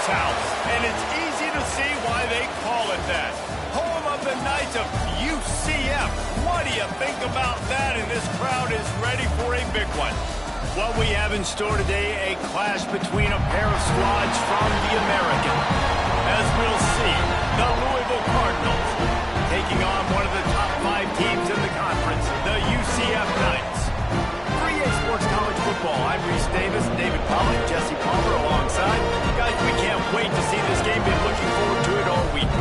house, and it's easy to see why they call it that. Home of the Knights of UCF. What do you think about that? And this crowd is ready for a big one. What we have in store today, a clash between a pair of squads from the American. As we'll see, the Louisville Cardinals taking on one of the top 5 teams in the conference, the UCF Knights. For EA Sports College Football, I'm Reese Davis, David Pollack, Jesse Palmer alongside. Guys, we can't wait to see this game. Been looking forward to it all week.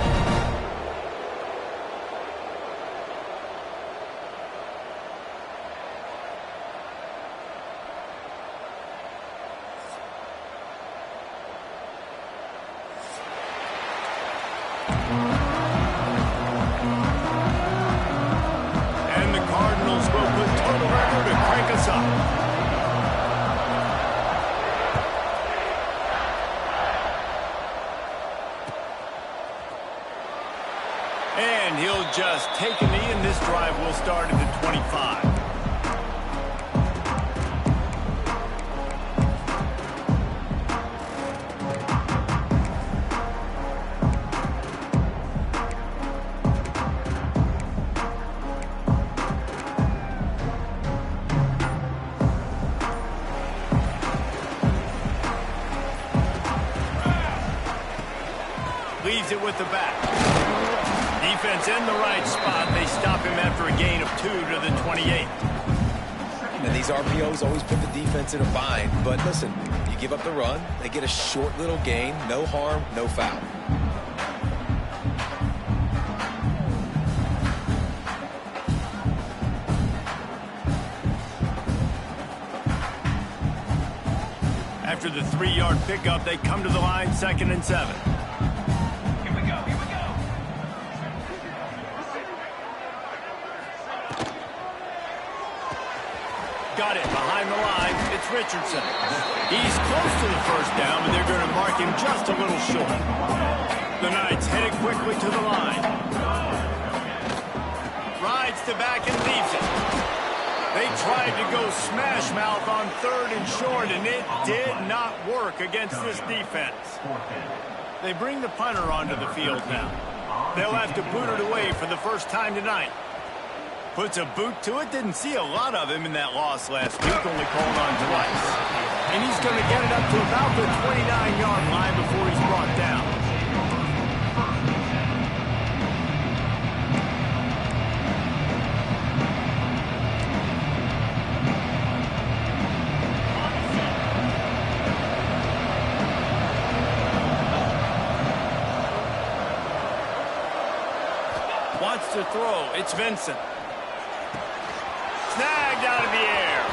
And he'll just take a knee, and this drive will start at the 25. Leaves it with the back. Defense in the right spot. They stop him after a gain of 2 to the 28. And these RPOs always put the defense in a bind. But listen, you give up the run, they get a short little gain, no harm, no foul. After the 3-yard pickup, they come to the line, 2nd and 7. Got it behind the line. It's Richardson. He's close to the first down, but they're going to mark him just a little short. The Knights heading quickly to the line. Rides to back and leaves it. They tried to go smash mouth on 3rd and short, and it did not work against this defense. They bring the punter onto the field now. They'll have to boot it away for the first time tonight. Puts a boot to it. Didn't see a lot of him in that loss last week, only called on twice. And he's going to get it up to about the 29-yard line before he's brought down. Wants to throw. It's Vincent. Snagged out of the air.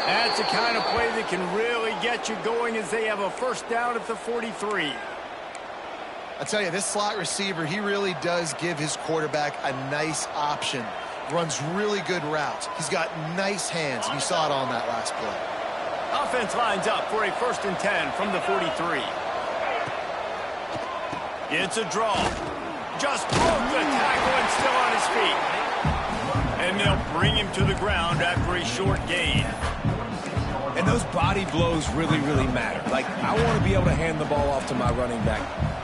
That's the kind of play that can really get you going as they have a first down at the 43. I tell you, this slot receiver, he really does give his quarterback a nice option. Runs really good routes. He's got nice hands, and you saw it on that last play. Offense lines up for a 1st and 10 from the 43. It's a draw. Just broke the tackle and still on his feet. And they'll bring him to the ground after a short gain. And those body blows really, really matter. Like, I want to be able to hand the ball off to my running back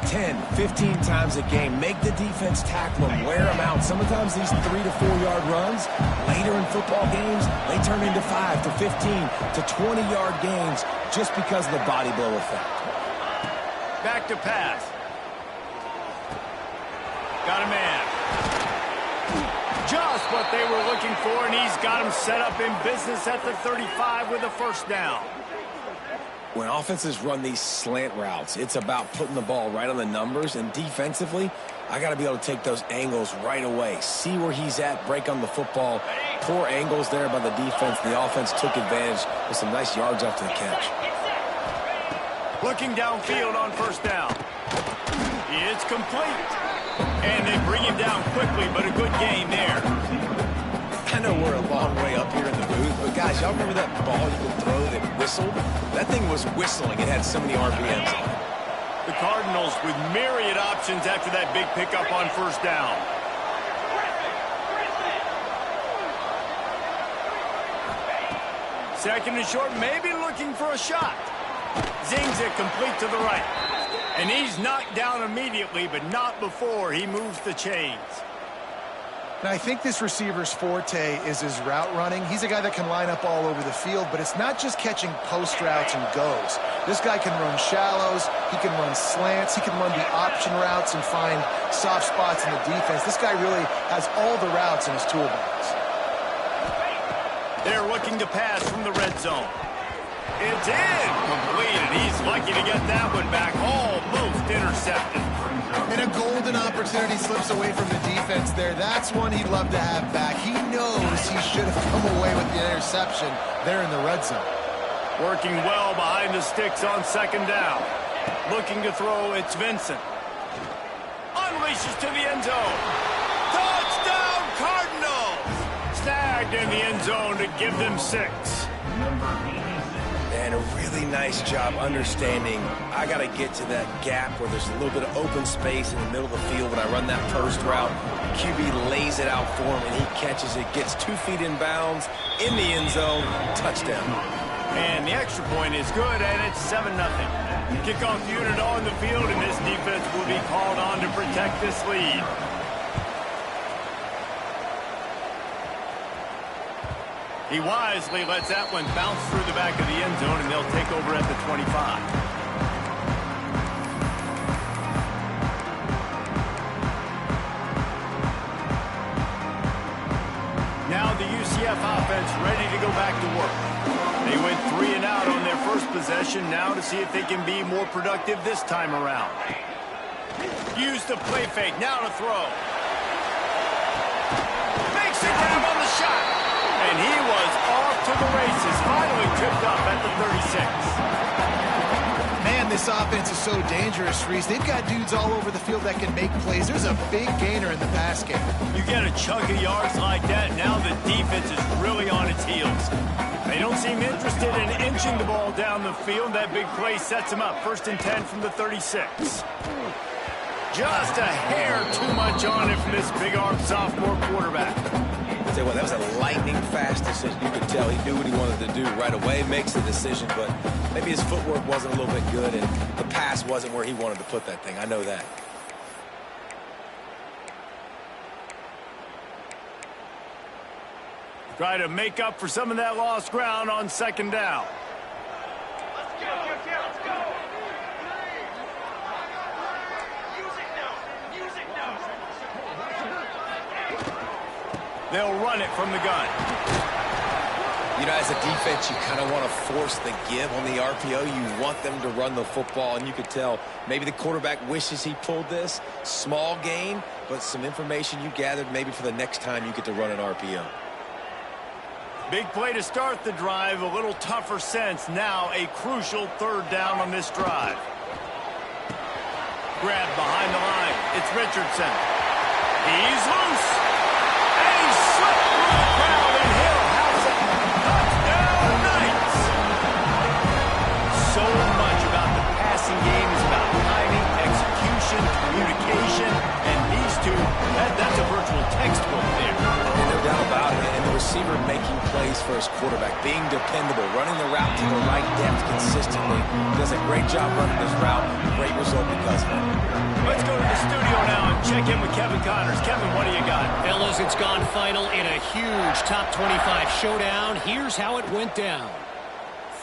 10, 15 times a game. Make the defense tackle him, wear him out. Sometimes these 3 to 4 yard runs, later in football games, they turn into 5 to 15 to 20 yard gains just because of the body blow effect. Back to pass. Got a man. Just what they were looking for, and he's got him set up in business at the 35 with a first down. When offenses run these slant routes, it's about putting the ball right on the numbers, and defensively, I got to be able to take those angles right away. See where he's at, break on the football. Poor angles there by the defense. The offense took advantage with some nice yards after the catch. Looking downfield on first down. It's complete. And they bring him down quickly, but a good gain there. I know we're a long way up here in the booth, but guys, y'all remember that ball you could throw that whistled? That thing was whistling. It had so many RPMs on it. The Cardinals with myriad options after that big pickup on first down. Second and short, maybe looking for a shot. Zings it complete to the right. And he's knocked down immediately, but not before he moves the chains. Now, I think this receiver's forte is his route running. He's a guy that can line up all over the field, but it's not just catching post routes and goes. This guy can run shallows, he can run slants, he can run the option routes and find soft spots in the defense. This guy really has all the routes in his toolbox. They're looking to pass from the red zone. It's in! Completed. He's lucky to get that one back. Almost intercepted. And a golden opportunity slips away from the defense there. That's one he'd love to have back. He knows he should have come away with the interception there in the red zone. Working well behind the sticks on second down. Looking to throw, it's Vincent. Unleashes to the end zone. Touchdown, Cardinals! Snagged in the end zone to give them 6. And a really nice job understanding I got to get to that gap where there's a little bit of open space in the middle of the field when I run that post route. QB lays it out for him, and he catches it, gets 2 feet in bounds, in the end zone, touchdown. And the extra point is good, and it's 7-0. Kickoff unit on the field, and this defense will be called on to protect this lead. He wisely lets that one bounce through the back of the end zone, and they'll take over at the 25. Now the UCF offense ready to go back to work. They went 3 and out on their first possession, now to see if they can be more productive this time around. Use the play fake, now to throw. Makes a grab on the shot. And he was off to the races, finally tripped up at the 36. Man, this offense is so dangerous, Reese. They've got dudes all over the field that can make plays. There's a big gainer in the pass game. You get a chunk of yards like that, now the defense is really on its heels. They don't seem interested in inching the ball down the field. That big play sets them up. 1st and 10 from the 36. Just a hair too much on it from this big-armed sophomore quarterback. Tell you what, that was a lightning-fast decision. You could tell he knew what he wanted to do right away, makes the decision, but maybe his footwork wasn't a little bit good, and the pass wasn't where he wanted to put that thing. I know that. Try to make up for some of that lost ground on second down. Let's go. They'll run it from the gun. You know, as a defense, you kind of want to force the give on the RPO. You want them to run the football, and you could tell maybe the quarterback wishes he pulled this. Small gain, but some information you gathered maybe for the next time you get to run an RPO. Big play to start the drive, a little tougher sense. Now a crucial 3rd down on this drive. Grab behind the line. It's Richardson. He's loose. And he slipped through the crowd, and Hill has it. Touchdown, Knights. So much about the passing game is about timing, execution, communication, and these two, that's a virtual textbook there. And no doubt about it. And the receiver making plays for his quarterback, being dependable, running the route to the right depth consistently. Does a great job running this route. Great result because of it. Let's go to the studio now and check in with Kevin Connors. Kevin, what do you got? Fellas, it's gone final in a huge top 25 showdown. Here's how it went down.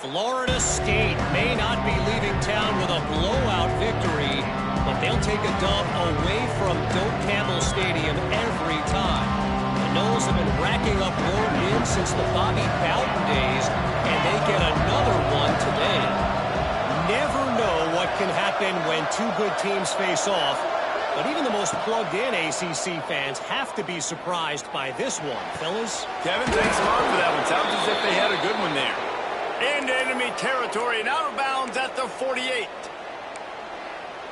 Florida State may not be leaving town with a blowout victory, but they'll take a dub away from Doak Campbell Stadium every time. The Noles have been racking up road wins since the Bobby Bowden days, and they get another one today. Never know what can happen when two good teams face off, but even the most plugged-in ACC fans have to be surprised by this one, fellas. Kevin, thanks a lot for that one. Sounds as if they had a good one there. Into enemy territory and out of bounds at the 48.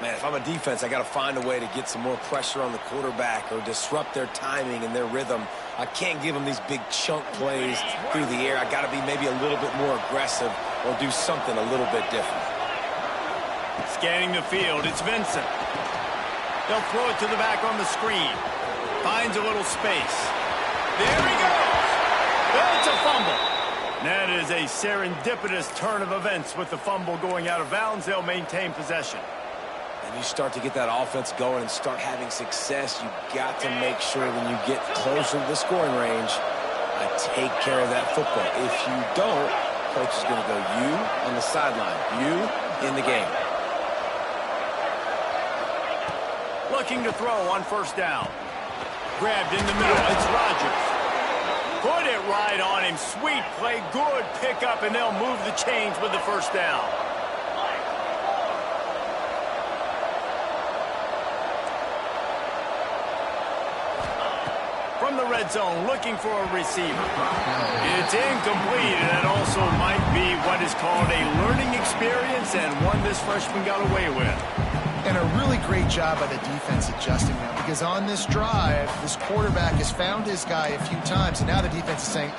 Man, if I'm a defense, I got to find a way to get some more pressure on the quarterback or disrupt their timing and their rhythm. I can't give them these big chunk plays through the air. I got to be maybe a little bit more aggressive or do something a little bit different. Scanning the field, it's Vincent. They'll throw it to the back on the screen. Finds a little space. There he goes. It's a fumble. That is a serendipitous turn of events with the fumble going out of bounds. They'll maintain possession. When you start to get that offense going and start having success, you got to make sure when you get closer to the scoring range, take care of that football. If you don't, coach is going to go you on the sideline, you in the game. Looking to throw on first down. Grabbed in the middle. It's Rodgers. Put it right on him. Sweet play. Good pickup, and they'll move the chains with the first down. From the red zone, looking for a receiver. It's incomplete, and that also might be what is called a learning experience and one this freshman got away with. And a really great job by the defense adjusting now, because on this drive, this quarterback has found his guy a few times, and now the defense is saying,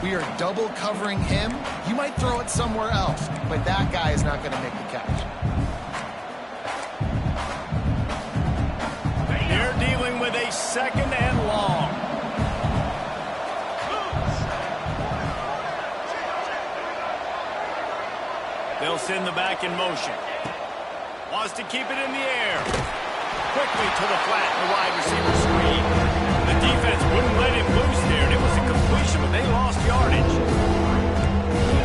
we are double covering him. You might throw it somewhere else, but that guy is not going to make the catch. They're dealing with a second and long. They'll send the back in motion. Wants to keep it in the air. Quickly to the flat, the wide receiver screen. The defense wouldn't let him loose there, and it was a completion, but they lost yardage.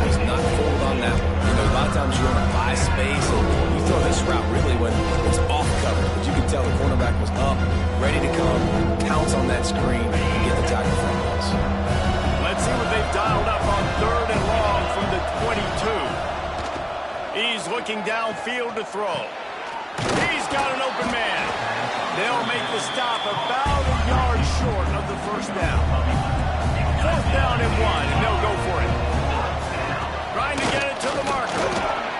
He's not fooled on that one. You know, a lot of times you want to buy space, and you throw this route really when it's off cover. But you can tell the cornerback was up, ready to come, pounce on that screen, and get the tackle for a loss. Let's see what they've dialed up on third and long from the 22. He's looking downfield to throw. He's got an open man. They'll make the stop about a yard short of the first down. Fourth down and 1, and they'll go for it. Trying to get it to the marker.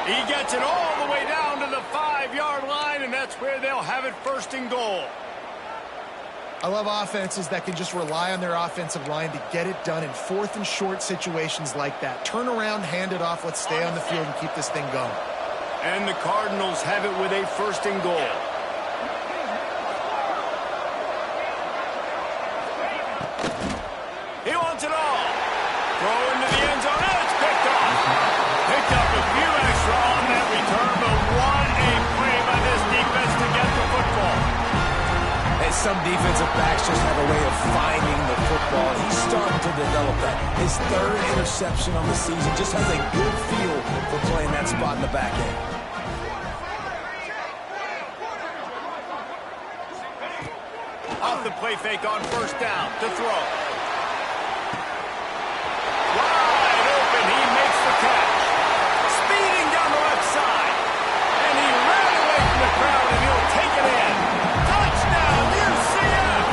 He gets it all the way down to the 5-yard line, and that's where they'll have it first and goal. I love offenses that can just rely on their offensive line to get it done in fourth and short situations like that. Turn around, hand it off, let's stay on the field and keep this thing going. And the Cardinals have it with a first and goal. He wants it all. Throw into the end zone, and it's picked off. Picked up a few extra on that return, but what a play by this defense to get the football. Some defensive backs just have a way of finding the football. He's starting to develop that. His third interception on the season just has a good feel for playing that spot in the back end. Off the play fake on first down to throw. Wide open, he makes the catch. Speeding down the left side. And he ran away from the crowd, and he'll take it in. Touchdown, UCF!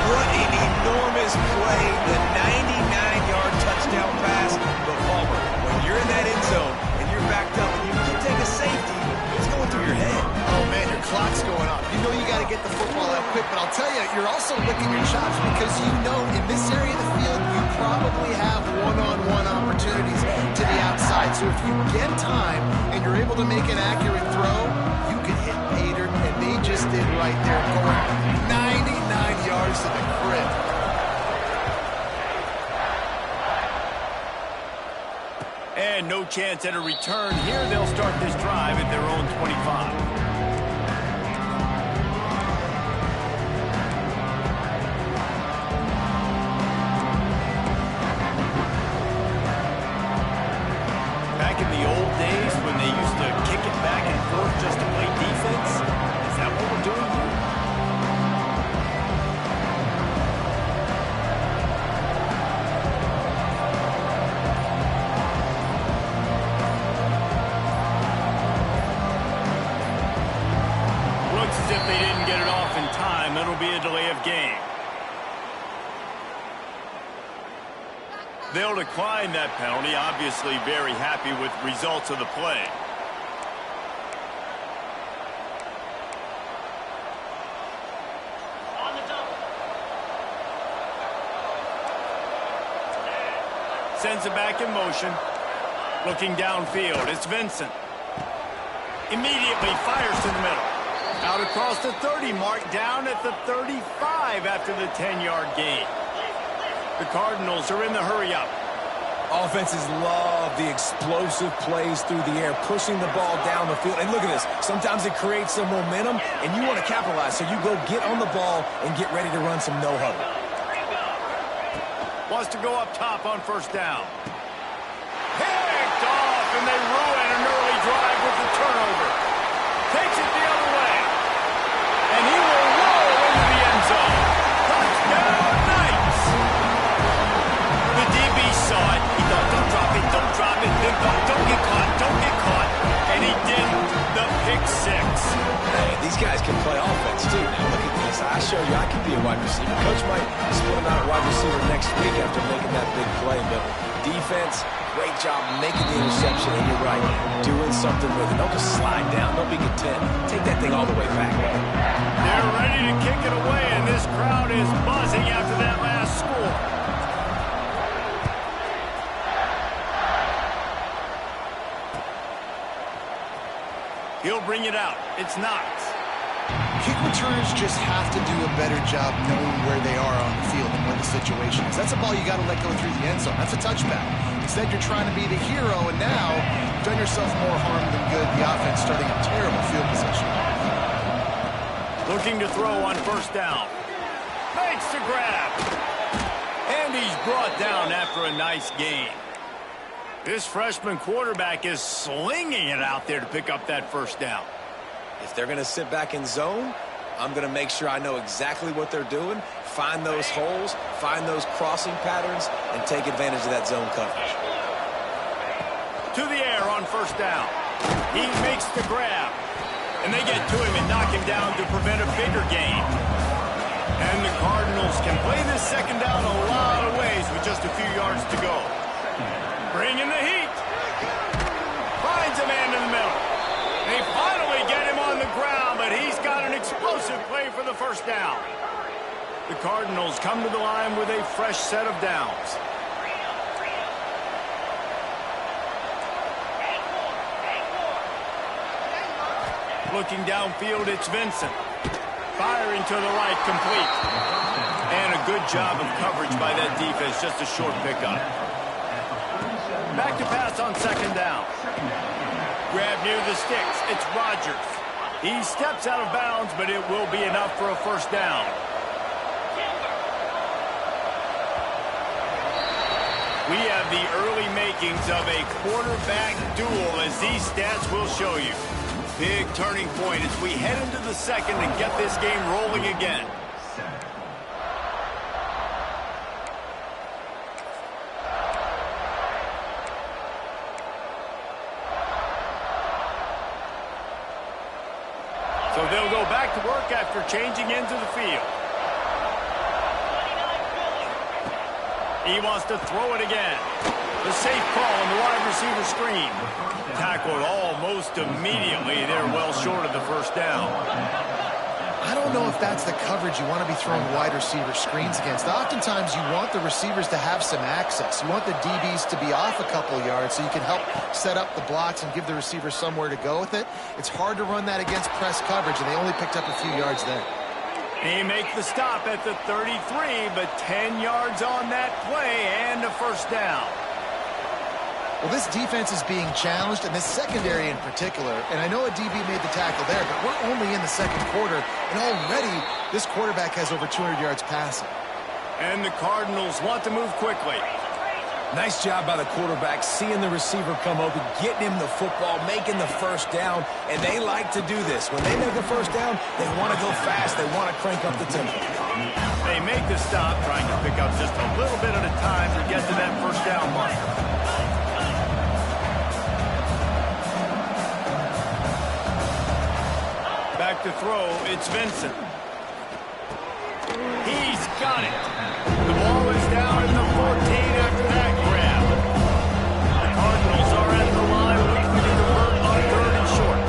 What an enormous play, the 99-yard touchdown pass. But Palmer, when you're in that end zone and you're backed up and you can take a safety, it's going through your head. Oh, man, your clock's going off. You know you got to get the football out quick, but I'll tell you, you're also licking your chops because you know in this area of the field, you probably have one-on-one opportunities to the outside. So if you get time and you're able to make an accurate throw, you can hit Pater, and they just did right there, going 99 yards to the crib. And no chance at a return here. They'll start this drive at their own 25. Back in the old days when they used to kick it back and forth just to play defense, is that what we're doing here? Looks as if they didn't get it off in time. It'll be a delay of game. They'll decline that penalty, obviously very happy with results of the play. Sends it back in motion. Looking downfield, it's Vincent. Immediately fires to the middle. Out across the 30 mark, down at the 35 after the 10-yard gain. The Cardinals are in the hurry-up. Offenses love the explosive plays through the air, pushing the ball down the field. And look at this. Sometimes it creates some momentum, and you want to capitalize. So you go get on the ball and get ready to run some no-huddle. Wants to go up top on first down. Picked off, and they ruin an early drive with the turnover. Takes it the other way. And he will roll into the end zone. Touchdown, Knights! The DB saw it. He thought, don't drop it, don't drop it. Then thought, don't get caught, don't get caught. And he didn't. The pick six. Hey, these guys can play offense, too. Now, look at this. I show you I can be a wide receiver. Coach might split him out at wide receiver next week after making that big play. But defense, great job making the interception. And you're right, doing something with it. Don't just slide down. Don't be content. Take that thing all the way back. They're ready to kick it away, and this crowd is buzzing after that last score. He'll bring it out. It's Knox. Kick returners just have to do a better job knowing where they are on the field and where the situation is. That's a ball you got to let go through the end zone. That's a touchback. Instead, you're trying to be the hero, and now you've done yourself more harm than good. The offense starting a terrible field position. Looking to throw on first down. Makes the grab. And he's brought down after a nice gain. This freshman quarterback is slinging it out there to pick up that first down. If they're going to sit back in zone, I'm going to make sure I know exactly what they're doing, find those holes, find those crossing patterns, and take advantage of that zone coverage. To the air on first down. He makes the grab. And they get to him and knock him down to prevent a bigger gain. And the Cardinals can play this second down a lot of ways with just a few yards to go. Bringing the heat. Finds a man in the middle. They finally get him on the ground, but he's got an explosive play for the first down. The Cardinals come to the line with a fresh set of downs. Looking downfield, it's Vincent. Firing to the right, complete. And a good job of coverage by that defense, just a short pickup. Back to pass on second down. Grab near the sticks. It's Rodgers. He steps out of bounds, but it will be enough for a first down. We have the early makings of a quarterback duel, as these stats will show you. Big turning point as we head into the second and get this game rolling again. So they'll go back to work after changing into the field. He wants to throw it again. The safe call on the wide receiver screen. Tackled almost immediately. They're well short of the first down. I don't know if that's the coverage you want to be throwing wide receiver screens against. Oftentimes, you want the receivers to have some access. You want the DBs to be off a couple yards so you can help set up the blocks and give the receiver somewhere to go with it. It's hard to run that against press coverage, and they only picked up a few yards there. He makes the stop at the 33, but 10 yards on that play and a first down. Well, this defense is being challenged, and this secondary in particular. And I know a DB made the tackle there, but we're only in the second quarter, and already this quarterback has over 200 yards passing. And the Cardinals want to move quickly. Nice job by the quarterback, seeing the receiver come open, getting him the football, making the first down, and they like to do this. When they make a first down, they want to go fast. They want to crank up the tempo. They make the stop, trying to pick up just a little bit at a time to get to that first down mark. Back to throw, it's Vincent. He's got it. The ball is down at the 14 after that grab. The Cardinals are at the line looking to convert on third and short.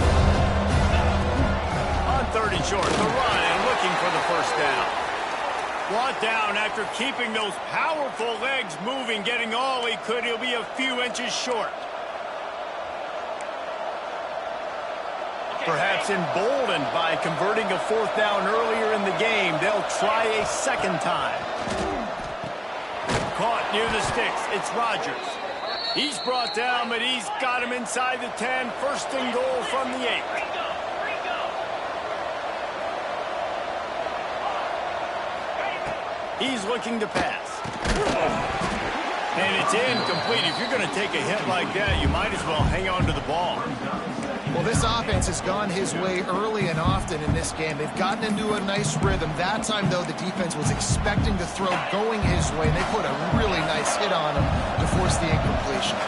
On third and short, the run and looking for the first down. Brought down after keeping those powerful legs moving, getting all he could. He'll be a few inches short. Perhaps emboldened by converting a fourth down earlier in the game, they'll try a second time. Caught near the sticks. It's Rodgers. He's brought down, but he's got him inside the 10. First and goal from the 8. He's looking to pass. And it's incomplete. If you're going to take a hit like that, you might as well hang on to the ball. Well, this offense has gone his way early and often in this game. They've gotten into a nice rhythm. That time, though, the defense was expecting the throw going his way, and they put a really nice hit on him to force the incompletion.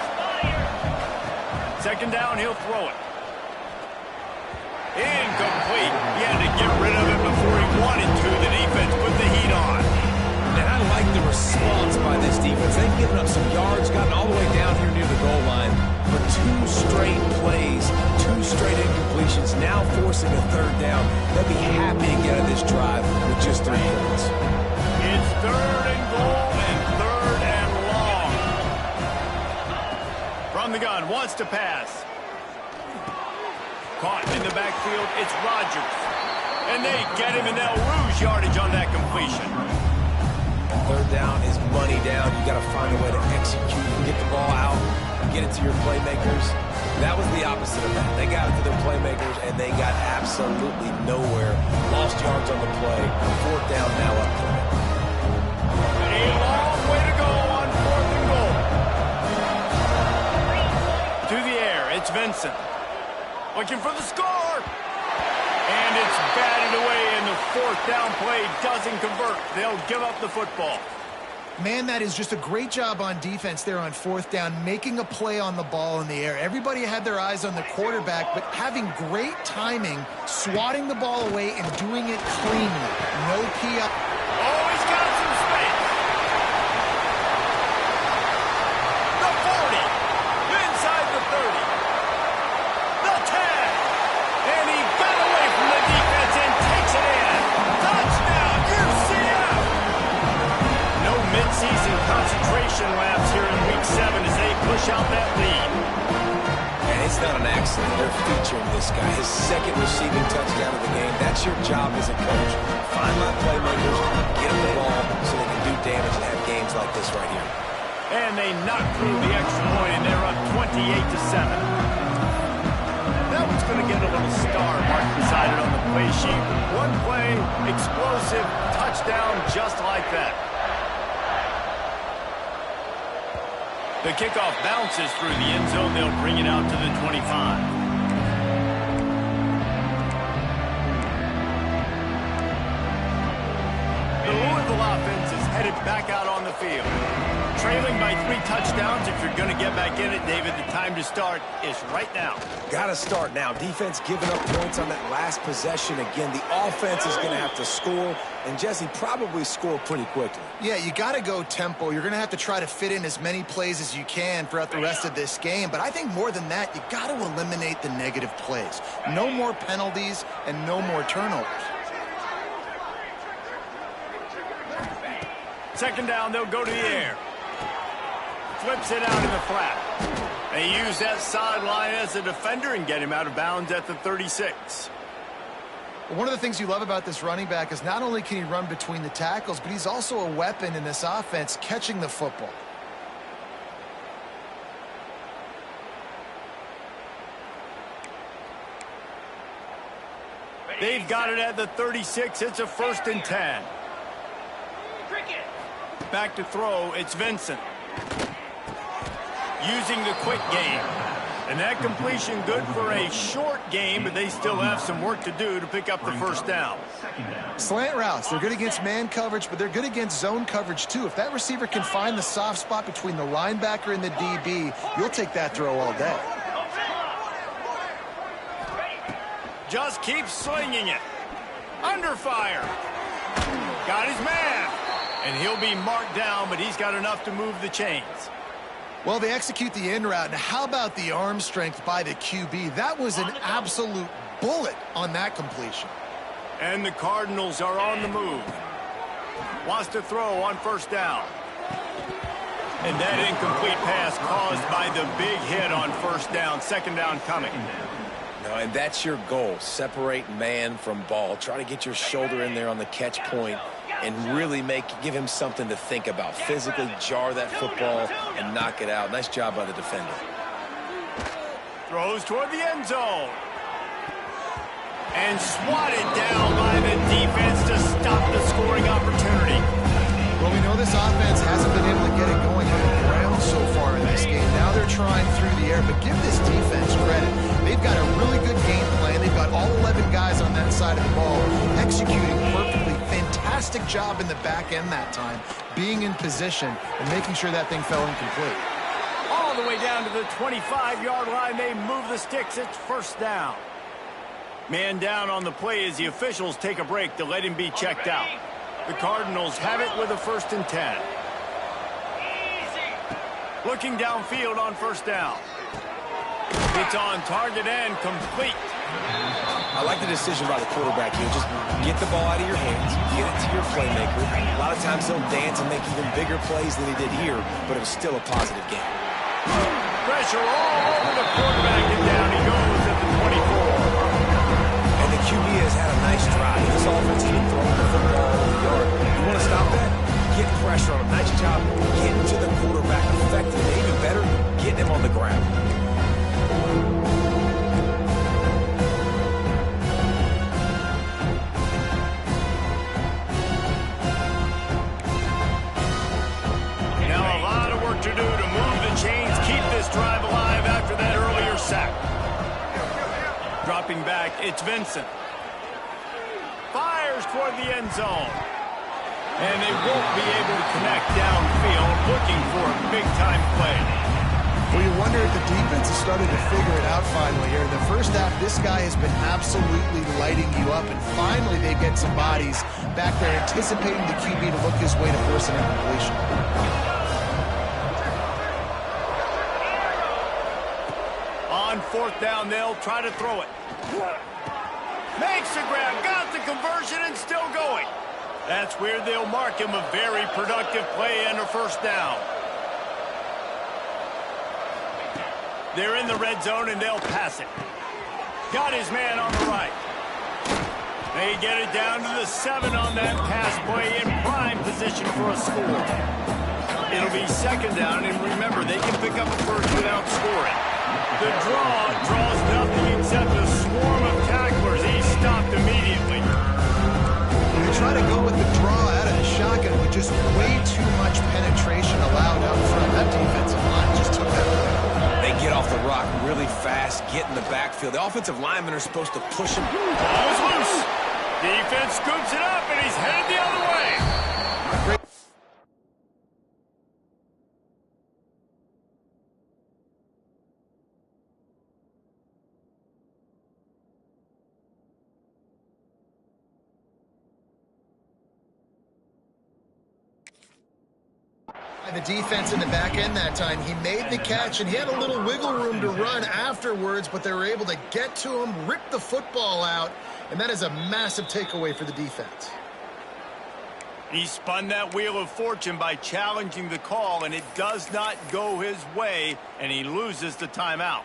Second down, he'll throw it. Incomplete. He had to get rid of it before he wanted to. The defense put the heat on. And I like the response by this defense. They've given up some yards, gotten all the way down here near the goal line for 2 straight plays, 2 straight incompletions, now forcing a third down. They'll be happy to get out of this drive with just 3 points. It's third and goal and third and long. From the gun, wants to pass. Caught in the backfield, it's Rodgers. And they get him, and they'll lose yardage on that completion. Third down is money down. You got to find a way to execute and get the ball out and get it to your playmakers. That was the opposite of that. They got it to their playmakers, and they got absolutely nowhere. Lost yards on the play. Fourth down now up for them. A long way to go on fourth and goal. To the air, it's Vincent. Looking for the score. And it's batted away, and the fourth down play doesn't convert. They'll give up the football. Man, that is just a great job on defense there on fourth down, making a play on the ball in the air. Everybody had their eyes on the quarterback, but having great timing, swatting the ball away, and doing it cleanly. No PI. Oh, he's got some space. The 40. Inside the 30. The 10. And he got away from the defense and takes it in. Touchdown, UCF! No midseason concentration laps here in Week 7 as they push out that lead. And it's not an accident. They're featuring this guy. His second receiving touchdown of the game. That's your job as a coach. Find my playmakers, get them the ball so they can do damage and have games like this right here. And they knock through the extra point, and they're up 28-7. That one's going to get a little star marked beside it on the play sheet. One play, explosive, touchdown just like that. The kickoff bounces through the end zone. They'll bring it out to the 25. The Louisville offense is headed back out on the field. Trailing by 3 touchdowns. If you're going to get back in it, David, the time to start is right now. Got to start now. Defense giving up points on that last possession. Again, the offense is going to have to score, and Jesse probably score pretty quickly. Yeah, you got to go tempo. You're going to have to try to fit in as many plays as you can throughout the rest of this game. But I think more than that, you got to eliminate the negative plays. No more penalties and no more turnovers. Second down, they'll go to the air. Flips it out in the flat. They use that sideline as a defender and get him out of bounds at the 36. One of the things you love about this running back is not only can he run between the tackles, but he's also a weapon in this offense catching the football. They've got it at the 36. It's a 1st and 10. Back to throw, it's Vincent. Using the quick game. And that completion good for a short game, but they still have some work to do to pick up the first down. Slant routes, they're good against man coverage, but they're good against zone coverage too. If that receiver can find the soft spot between the linebacker and the DB, you'll take that throw all day. Just keep slinging it. Under fire. Got his man. And he'll be marked down, but he's got enough to move the chains. Well, they execute the in route. Now, how about the arm strength by the QB? That was an absolute bullet on that completion. And the Cardinals are on the move. Wants to throw on first down. And that incomplete pass caused by the big hit on first down. Second down coming. No, and that's your goal. Separate man from ball. Try to get your shoulder in there on the catch point and really give him something to think about. Physically jar that football and knock it out. Nice job by the defender. Throws toward the end zone. And swatted down by the defense to stop the scoring opportunity. Well, we know this offense hasn't been able to get it going on the ground so far in this game. Now they're trying through the air, but give this defense credit. They've got a really good game plan. They've got all 11 guys on that side of the ball executing perfectly. Fantastic job in the back end that time, being in position and making sure that thing fell incomplete. All the way down to the 25-yard line. They move the sticks. It's first down. Man down on the play as the officials take a break to let him be checked out. The Cardinals have it with a 1st and 10. Looking downfield on first down. It's on target and complete. I like the decision by the quarterback here. Just get the ball out of your hands, get it to your playmaker. A lot of times he'll dance and make even bigger plays than he did here, but it was still a positive game. Pressure all over the quarterback, and down he goes at the 24. And the QB has had a nice drive. This offense has been throwing the football over the yard. You want to stop that? Get pressure on him. Nice job getting to the quarterback effectively. Even better, getting him on the ground. Now a lot of work to do to move the chains, keep this drive alive after that earlier sack. Dropping back, it's Vincent. Fires toward the end zone. And they won't be able to connect downfield, looking for a big-time play. Well, you wonder if the defense has started to figure it out finally here. In the first half, this guy has been absolutely lighting you up, and finally they get some bodies back there anticipating the QB to look his way to force an incompletion. On 4th down, they'll try to throw it. Makes the grab, got the conversion, and still going. That's where they'll mark him a very productive play and a first down. They're in the red zone, and they'll pass it. Got his man on the right. They get it down to the 7 on that pass play in prime position for a score. It'll be 2nd down, and remember, they can pick up a first without scoring. The draw draws nothing except a swarm of tacklers. He's stopped immediately. They try to go with the draw out of the shotgun with just way too much penetration allowed up front. That defensive line just took that away. They get off the rock really fast, get in the backfield. The offensive linemen are supposed to push him. Ball is loose. Defense scoops it up, and he's headed the other way. Great. The defense in the back end that time, he made the catch, and he had a little wiggle room to run afterwards, but they were able to get to him, rip the football out, and that is a massive takeaway for the defense. He spun that wheel of fortune by challenging the call, and it does not go his way, and he loses the timeout.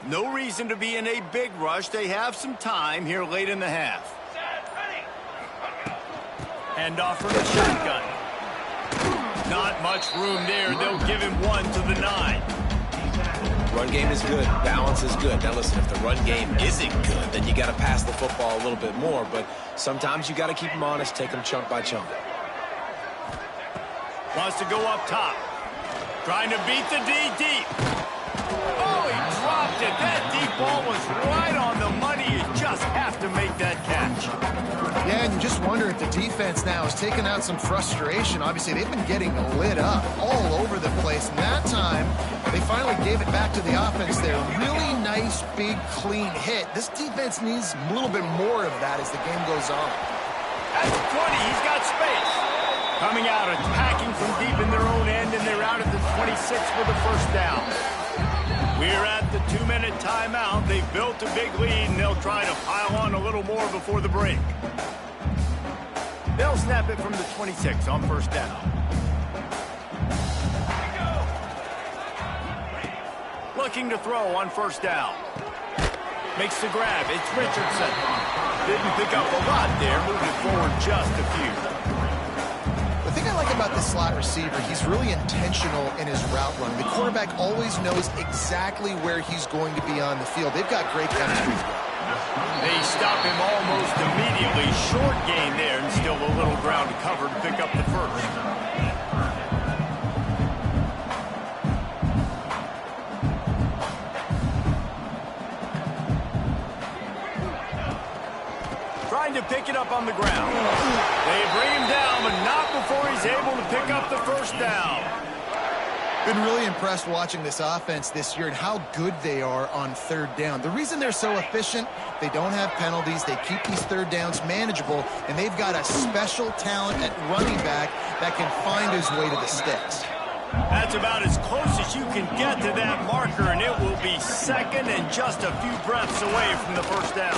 No reason to be in a big rush. They have some time here late in the half. And off from the shotgun. Not much room there. They'll give him 1 to the 9. Run game is good. Balance is good. Now listen, if the run game isn't good, then you got to pass the football a little bit more. But sometimes you got to keep them honest, take them chunk by chunk. Wants to go up top. Trying to beat the D deep. Oh, he dropped it. That deep ball was right on the money. You just have to make that catch. Yeah, and you just wonder if the defense now has taken out some frustration. Obviously, they've been getting lit up all over the place. And that time, they finally gave it back to the offense there. Really nice, big, clean hit. This defense needs a little bit more of that as the game goes on. At the 20, he's got space. Coming out, attacking from deep in their own end, and they're out at the 26 with the first down. We're at the 2-minute timeout. They've built a big lead, and they'll try to pile on a little more before the break. They'll snap it from the 26 on first down. Looking to throw on first down. Makes the grab. It's Richardson. Didn't pick up a lot there. Moving it forward just a few. The thing I like about this slot receiver, he's really intentional in his route run. The quarterback always knows exactly where he's going to be on the field. They've got great chemistry. They stop him almost immediately. Short gain there, and still a little ground to cover to pick up the first. Trying to pick it up on the ground. They bring him down, but not before he's able to pick up the first down. Been really impressed watching this offense this year and how good they are on third down. The reason they're so efficient, they don't have penalties, they keep these third downs manageable, and they've got a special talent at running back that can find his way to the sticks. That's about as close as you can get to that marker, and it will be second and just a few breaths away from the first down.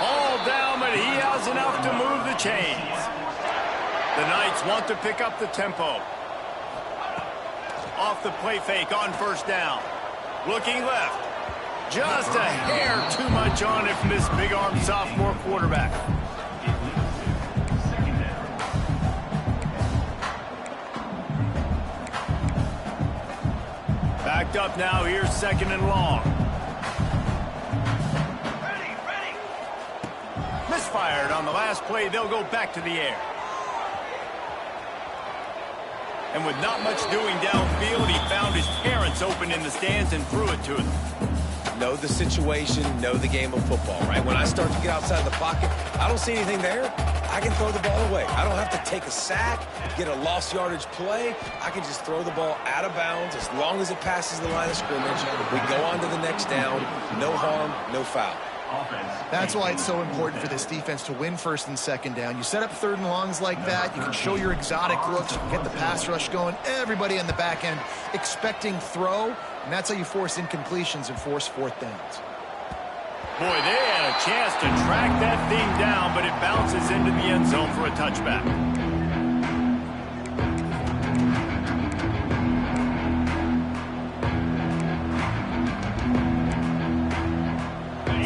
All down, but he has enough to move the chains. The Knights want to pick up the tempo. Off the play fake on first down. Looking left. Just a hair too much on it from this big-armed sophomore quarterback. Backed up now. Here's second and long. Misfired on the last play. They'll go back to the air. And with not much doing downfield, he found his parents open in the stands and threw it to them. Know the situation, know the game of football, right? When I start to get outside the pocket, I don't see anything there. I can throw the ball away. I don't have to take a sack, get a lost yardage play. I can just throw the ball out of bounds as long as it passes the line of scrimmage. We go on to the next down. No harm, no foul. That's why it's so important for this defense to win first and second down. You set up third and longs like that, you can show your exotic looks, you can get the pass rush going, everybody on the back end expecting throw, and that's how you force incompletions and force fourth downs. Boy, they had a chance to track that thing down, but it bounces into the end zone for a touchback.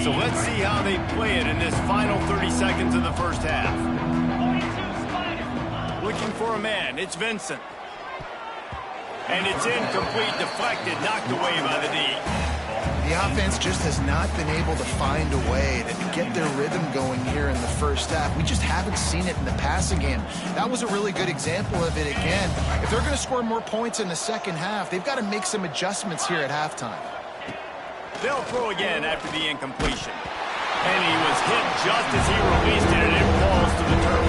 So let's see how they play it in this final 30 seconds of the first half. Looking for a man. It's Vincent. And it's incomplete, deflected, knocked away by the D. The offense just has not been able to find a way to get their rhythm going here in the first half. We just haven't seen it in the passing game. That was a really good example of it again. If they're going to score more points in the second half, they've got to make some adjustments here at halftime. They'll throw again after the incompletion. And he was hit just as he released it, and it falls to the turf.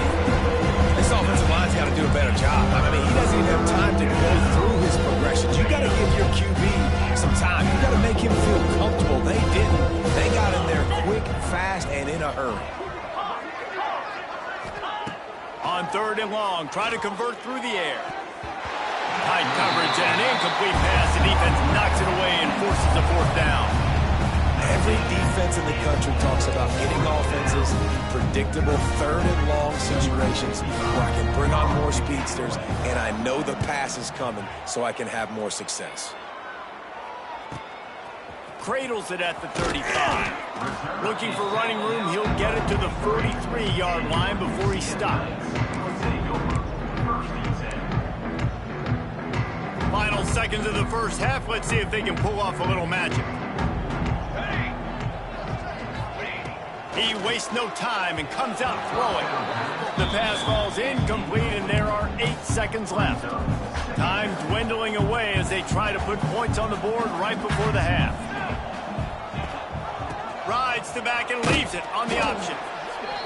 This offensive line's got to do a better job. I mean, he doesn't even have time to go through his progressions. You got to give your QB some time. You got to make him feel comfortable. They didn't. They got in there quick, fast, and in a hurry. On third and long, try to convert through the air. Tight coverage and an incomplete pass. The defense knocks it away and forces a fourth down. Every defense in the country talks about getting offenses in predictable third and long situations where I can bring on more speedsters and I know the pass is coming so I can have more success. Cradles it at the 35. Looking for running room, he'll get it to the 43-yard line before he stops. Final seconds of the first half. Let's see if they can pull off a little magic. He wastes no time and comes out throwing. The pass falls incomplete, and there are 8 seconds left. Time dwindling away as they try to put points on the board right before the half. Rides to back and leaves it on the option.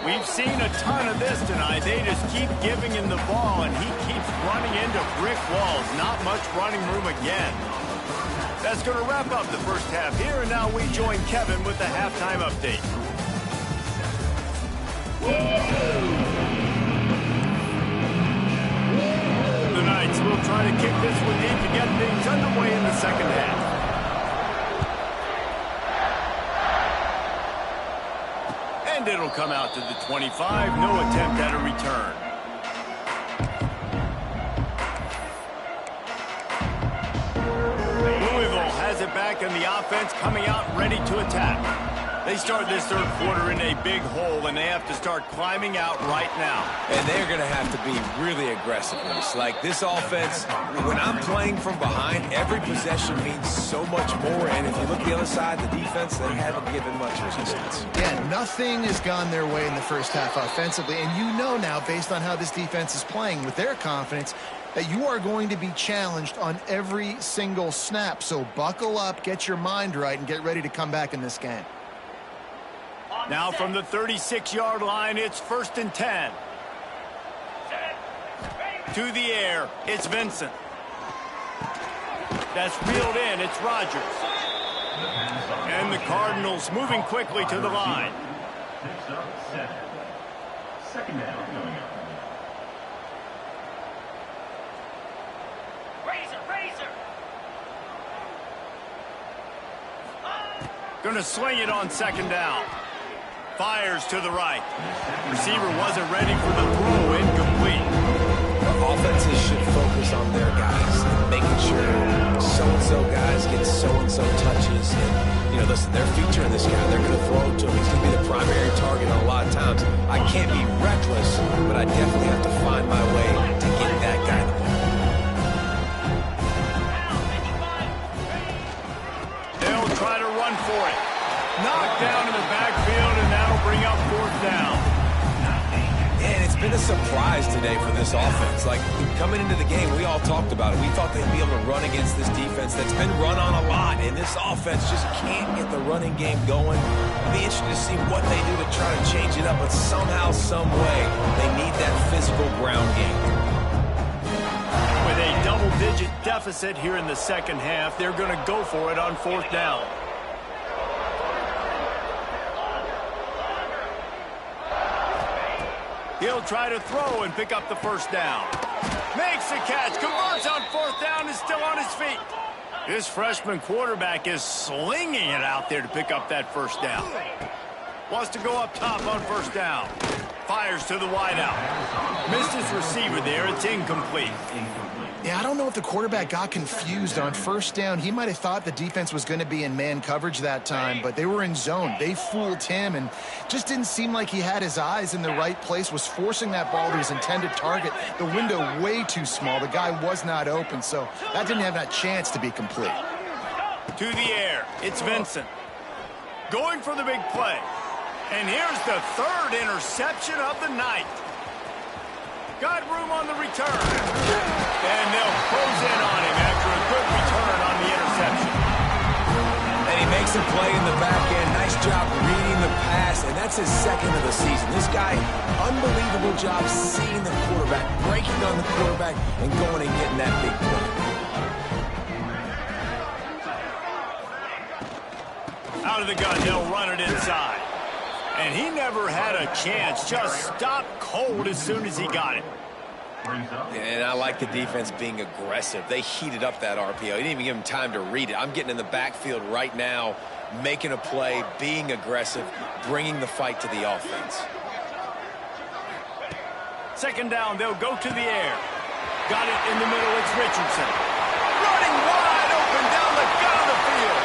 We've seen a ton of this tonight. They just keep giving him the ball, and he keeps running into brick walls. Not much running room again. That's going to wrap up the first half here, and now we join Kevin with the halftime update. The Knights will try to kick this one in to get things underway in the second half. And it'll come out to the 25. No attempt at a return. Louisville has it back, and the offense coming out ready to attack. They start this third quarter in a big hole, and they have to start climbing out right now. And they're going to have to be really aggressive. Like this offense, when I'm playing from behind, every possession means so much more. And if you look the other side, the defense, they haven't given much resistance. Yeah, nothing has gone their way in the first half offensively. And you know now, based on how this defense is playing with their confidence, that you are going to be challenged on every single snap. So buckle up, get your mind right, and get ready to come back in this game. Now from the 36-yard line, it's 1st and 10. To the air, it's Vincent. That's reeled in, it's Rodgers. And the Cardinals moving quickly to the line. Second down coming up. Going to sling it on 2nd down. Fires to the right. Receiver wasn't ready for the throw. Incomplete. Offenses should focus on their guys, making sure so-and-so guys get so-and-so touches. And, you know, listen, they're featuring this guy. They're going to throw it to him. He's going to be the primary target on a lot of times. I can't be reckless, but I definitely have to find my way to get that guy the ball. They'll try to run for it. Knocked down in the backfield, and that'll bring up 4th down. And it's been a surprise today for this offense. Like, coming into the game, we all talked about it. We thought they'd be able to run against this defense that's been run on a lot, and this offense just can't get the running game going. It'll be interesting to see what they do to try to change it up, but somehow, some way, they need that physical ground game. With a double-digit deficit here in the second half, they're going to go for it on 4th down. He'll try to throw and pick up the 1st down. Makes the catch, converts on 4th down, is still on his feet. This freshman quarterback is slinging it out there to pick up that 1st down. Wants to go up top on 1st down. Fires to the wideout. Missed his receiver there, it's incomplete. Yeah, I don't know if the quarterback got confused on 1st down. He might have thought the defense was going to be in man coverage that time, but they were in zone. They fooled him and just didn't seem like he had his eyes in the right place, was forcing that ball to his intended target. The window way too small. The guy was not open, so that didn't have that chance to be complete. To the air, it's Vincent. Going for the big play. And here's the 3rd interception of the night. Got room on the return. And they'll close in on him after a good return on the interception. And he makes a play in the back end. Nice job reading the pass, and that's his 2nd of the season. This guy, unbelievable job seeing the quarterback, breaking on the quarterback, and going and getting that big play. Out of the gun, they'll run it inside. And he never had a chance. Just stopped cold as soon as he got it. And I like the defense being aggressive. They heated up that RPO. He didn't even give him time to read it. I'm getting in the backfield right now, making a play, being aggressive, bringing the fight to the offense. 2nd down, they'll go to the air. Got it in the middle, it's Richardson. Running wide open down the gut of the field.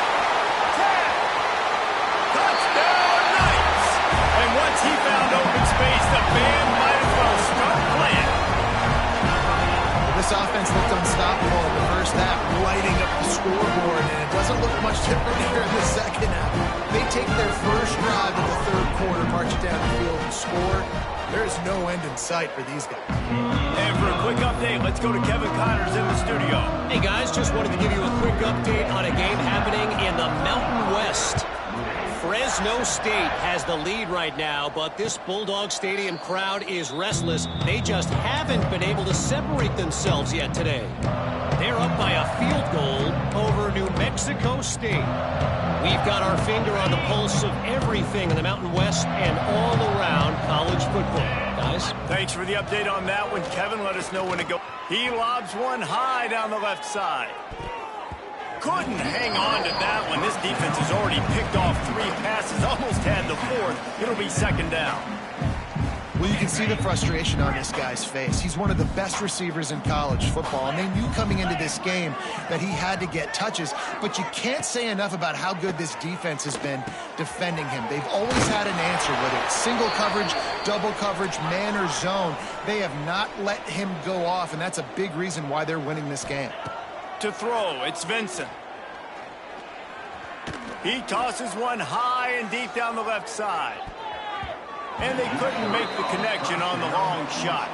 Touchdown, Knights! And once he found open space, the band might as well start playing. This offense looked unstoppable in the first half, lighting up the scoreboard, and it doesn't look much different here in the second half. They take their first drive in the 3rd quarter, march it down the field, and score. There is no end in sight for these guys. And for a quick update, let's go to Kevin Connors in the studio. Hey, guys, just wanted to give you a quick update on a game happening in the Mountain West. Fresno State has the lead right now, but this Bulldog Stadium crowd is restless. They just haven't been able to separate themselves yet today. They're up by a field goal over New Mexico State. We've got our finger on the pulse of everything in the Mountain West and all around college football. Guys? Thanks for the update on that one, Kevin. Let us know when to go. He lobs one high down the left side. Couldn't hang on to that one. This defense has already picked off 3 passes, almost had the 4th. It'll be 2nd down. Well, you can see the frustration on this guy's face. He's one of the best receivers in college football, and they knew coming into this game that he had to get touches, but you can't say enough about how good this defense has been defending him. They've always had an answer, whether it's single coverage, double coverage, man or zone. They have not let him go off, and that's a big reason why they're winning this game. To throw, it's Vincent. He tosses one high and deep down the left side. And they couldn't make the connection on the long shot.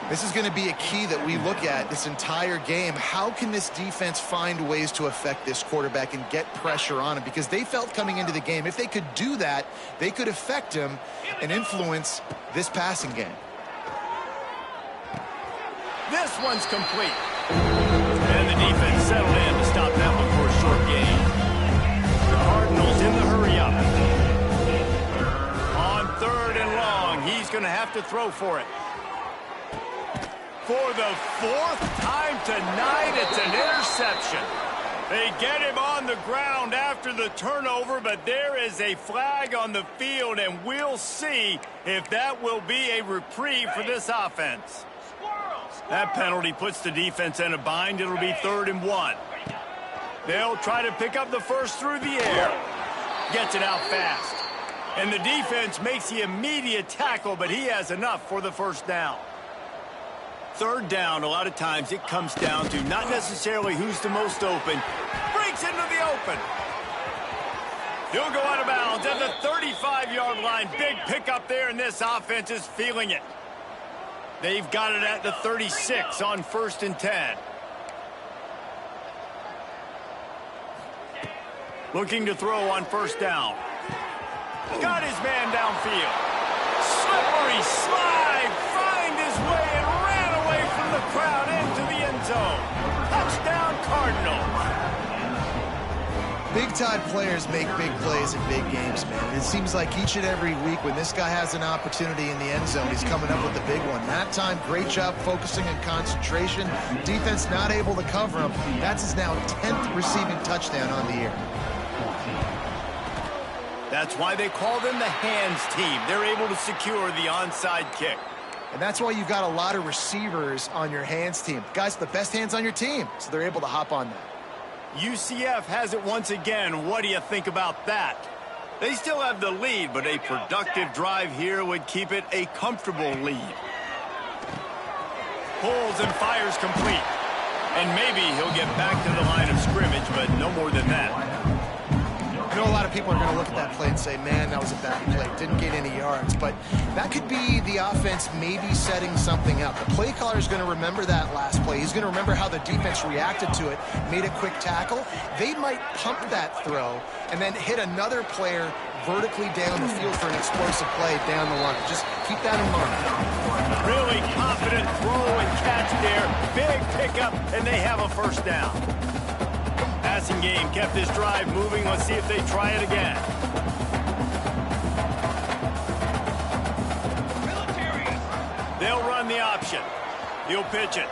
This is going to be a key that we look at this entire game. How can this defense find ways to affect this quarterback and get pressure on him? Because they felt coming into the game, if they could do that, they could affect him and influence this passing game. This one's complete. And the defense settled in to stop that one for a short gain. The Cardinals in the hurry up. On 3rd and long, he's going to have to throw for it. For the 4th time tonight, it's an interception. They get him on the ground after the turnover, but there is a flag on the field, and we'll see if that will be a reprieve for this offense. That penalty puts the defense in a bind. It'll be 3rd and 1. They'll try to pick up the first through the air. Gets it out fast. And the defense makes the immediate tackle, but he has enough for the first down. 3rd down, a lot of times it comes down to not necessarily who's the most open. Breaks into the open. He'll go out of bounds at the 35-yard line. Big pickup there, and this offense is feeling it. They've got it at the 36 on 1st and 10. Looking to throw on 1st down. Got his man downfield. Slippery slide. Find his way and ran away from the crowd into the end zone. Touchdown, Cardinals. Big-time players make big plays in big games, man. It seems like each and every week when this guy has an opportunity in the end zone, he's coming up with the big one. That time, great job focusing and concentration. Defense not able to cover him. That's his now 10th receiving touchdown on the year. That's why they call them the hands team. They're able to secure the onside kick. And that's why you've got a lot of receivers on your hands team. Guys, the best hands on your team, so they're able to hop on that. UCF has it once again. What do you think about that? They still have the lead, but a productive drive here would keep it a comfortable lead. Pulls and fires complete. And maybe he'll get back to the line of scrimmage, but no more than that. I know a lot of people are going to look at that play and say, man, that was a bad play. Didn't get any yards. But that could be the offense maybe setting something up. The play caller is going to remember that last play. He's going to remember how the defense reacted to it, made a quick tackle. They might pump that throw and then hit another player vertically down the field for an explosive play down the line. Just keep that in mind. Really confident throw and catch there. Big pickup, and they have a first down. Passing game kept this drive moving. Let's see if they try it again. They'll run the option. He'll pitch it.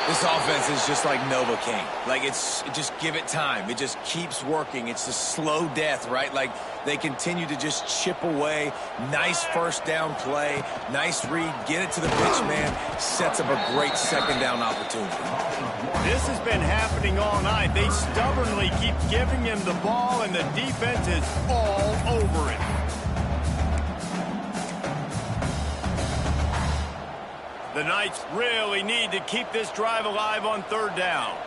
This offense is just like Novocaine. Like, just give it time. It just keeps working. It's a slow death, right? Like, they continue to just chip away. Nice first down play. Nice read. Get it to the pitch man. Sets up a great second down opportunity. This has been happening all night. They stubbornly keep giving him the ball, and the defense is all over it. The Knights really need to keep this drive alive on 3rd down.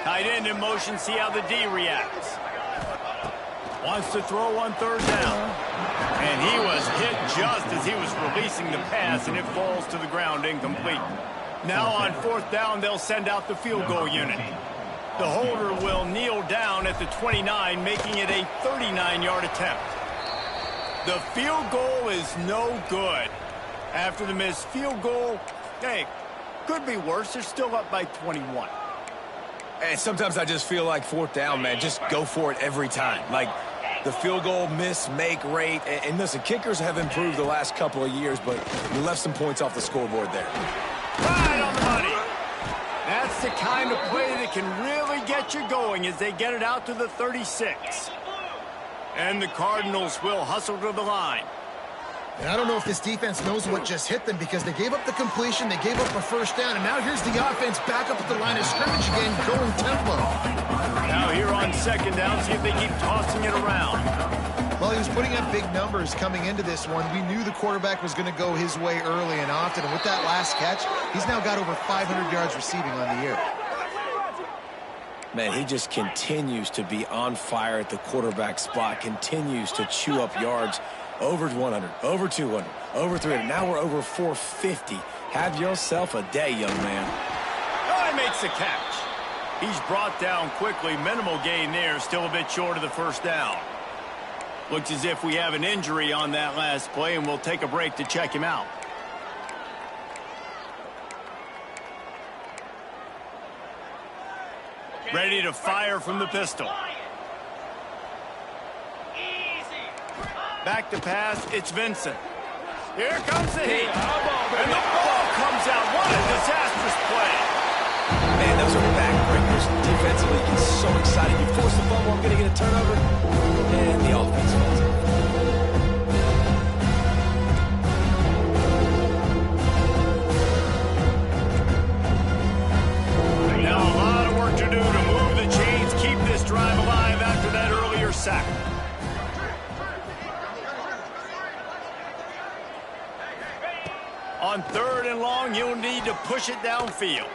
Tight end in motion, see how the D reacts. Wants to throw on 3rd down. And he was hit just as he was releasing the pass, and it falls to the ground incomplete. Now on 4th down, they'll send out the field goal unit. The holder will kneel down at the 29, making it a 39-yard attempt. The field goal is no good. After the missed field goal, hey, could be worse. They're still up by 21. And sometimes I just feel like 4th down, man, just go for it every time. Like, the field goal miss, make rate. And listen, kickers have improved the last couple of years, but you left some points off the scoreboard there. Right on the money. That's the kind of play that can really get you going as they get it out to the 36. And the Cardinals will hustle to the line. And I don't know if this defense knows what just hit them because they gave up the completion, they gave up a first down, and now here's the offense back up at the line of scrimmage again, going tempo. Now here on second down, see if they keep tossing it around. Well, he was putting up big numbers coming into this one. We knew the quarterback was going to go his way early and often, and with that last catch, he's now got over 500 yards receiving on the year. Man, he just continues to be on fire at the quarterback spot, continues to chew up yards. Over 100, over 200, over 300. Now we're over 450. Have yourself a day, young man. Oh, he makes the catch. He's brought down quickly. Minimal gain there. Still a bit short of the first down. Looks as if we have an injury on that last play, and we'll take a break to check him out. Ready to fire from the pistol. Back to pass, it's Vincent. Here comes the heat. And the ball comes out. What a disastrous play. Man, those are backbreakers. Defensively, you get so excited. You force the fumble, I'm going to get a turnover. And the offense falls in. Now a lot of work to do to move the chains, keep this drive alive after that earlier sack. On third and long, you'll need to push it downfield.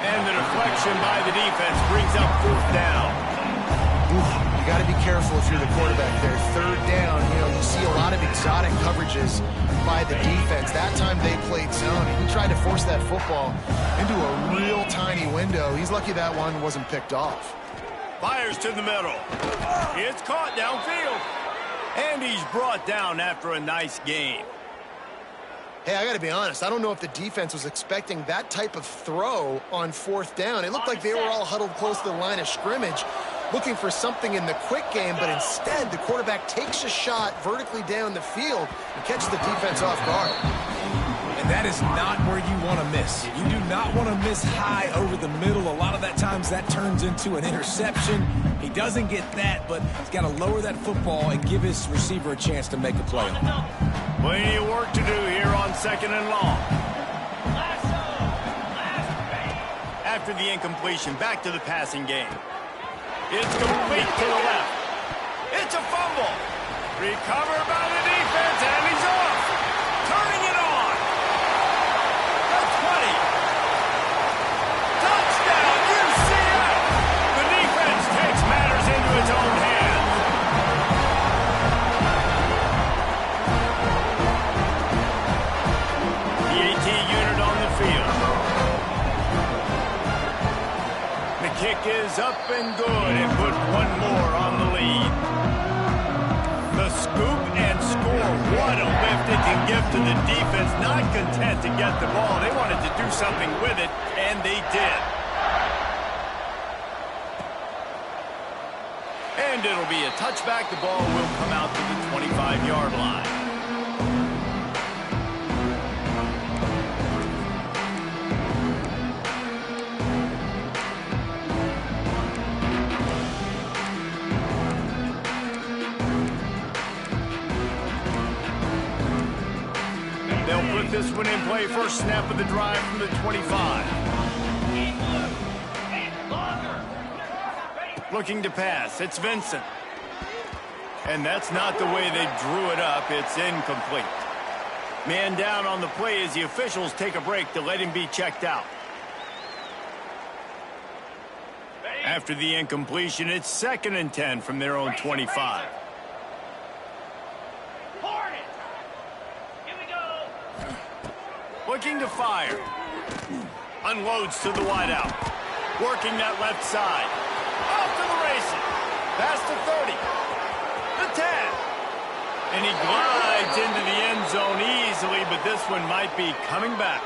And the deflection by the defense brings up fourth down. You got to be careful if you're the quarterback there. Third down, you see a lot of exotic coverages by the defense. That time they played zone. He tried to force that football into a real tiny window. He's lucky that one wasn't picked off. Fires to the middle. It's caught downfield. And he's brought down after a nice gain. Hey, I got to be honest. I don't know if the defense was expecting that type of throw on fourth down. It looked like they were all huddled close to the line of scrimmage, looking for something in the quick game, but instead the quarterback takes a shot vertically down the field and catches the defense off guard. And that is not where you want to miss. You do not want to miss high over the middle. A lot of that times that turns into an interception. He doesn't get that, but he's got to lower that football and give his receiver a chance to make a play on it. Plenty of work to do here on second and long. After the incompletion, back to the passing game. It's complete to the left. It's a fumble. Recovered by the defense, and he's off. Turning it on. The 20. Touchdown, UCF. The defense takes matters into its own hands. The AT unit on the field. The kick is up and good and put one more on the lead. The scoop and score. What a lift it can give to the defense. Not content to get the ball. They wanted to do something with it, and they did. And it'll be a touchback. The ball will come out to the 25-yard line. They'll put this one in play. First snap of the drive from the 25. Looking to pass. It's Vincent. And that's not the way they drew it up. It's incomplete. Man down on the play as the officials take a break to let him be checked out. After the incompletion, it's 2nd and 10 from their own 25. Looking to fire. Unloads to the wideout. Working that left side. Off to the races. Past the 30. The 10. And he glides into the end zone easily, but this one might be coming back.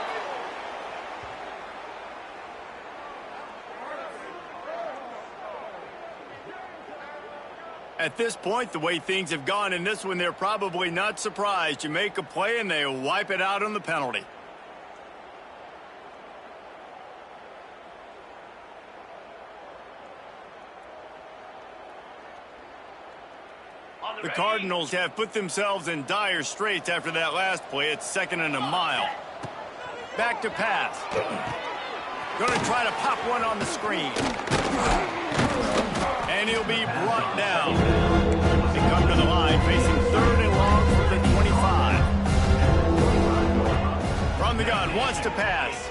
At this point, the way things have gone in this one, they're probably not surprised. You make a play and they wipe it out on the penalty. The Cardinals have put themselves in dire straits after that last play. It's 2nd and a mile. Back to pass. Going to try to pop one on the screen. And he'll be brought down. They come to the line facing 3rd and long from the 25. From the gun, wants to pass.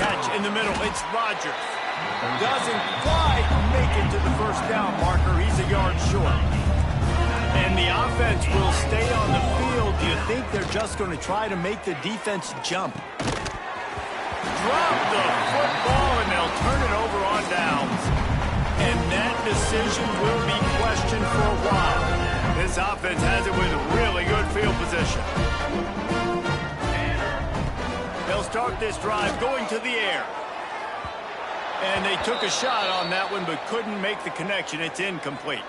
Catch in the middle, it's Rodgers. Doesn't quite make it to the first down marker. He's a yard short. And the offense will stay on the field. Do you think they're just going to try to make the defense jump? Drop the football, and they'll turn it over on downs. And that decision will be questioned for a while. This offense has it with really good field position. They'll start this drive going to the air. And they took a shot on that one, but couldn't make the connection. It's incomplete.